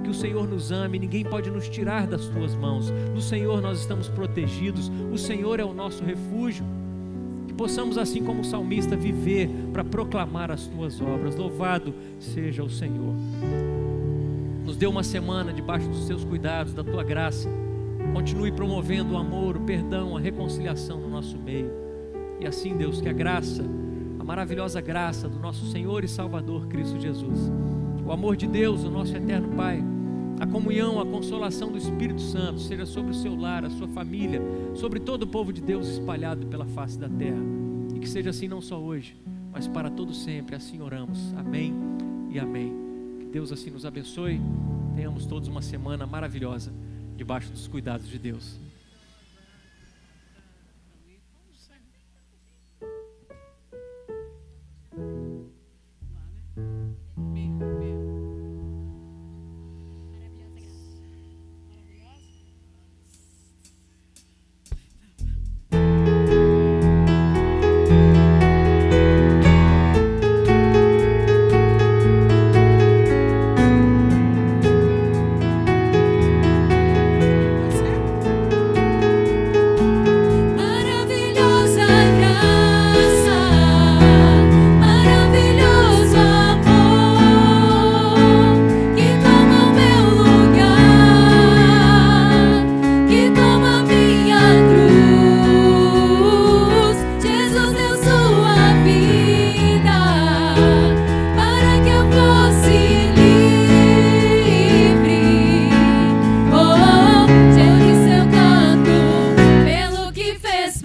que o Senhor nos ama e ninguém pode nos tirar das Tuas mãos. No Senhor nós estamos protegidos, o Senhor é o nosso refúgio. Que possamos, assim como o salmista, viver para proclamar as Tuas obras. Louvado seja o Senhor. Nos dê uma semana debaixo dos Teus cuidados, da Tua graça. Continue promovendo o amor, o perdão, a reconciliação no nosso meio. E assim, Deus, que a graça, a maravilhosa graça do nosso Senhor e Salvador Cristo Jesus, o amor de Deus, o nosso eterno Pai, a comunhão, a consolação do Espírito Santo seja sobre o seu lar, a sua família, sobre todo o povo de Deus espalhado pela face da terra. E que seja assim não só hoje, mas para todo sempre. Assim oramos. Amém e amém. Deus assim nos abençoe, tenhamos todos uma semana maravilhosa, debaixo dos cuidados de Deus.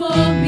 transformar.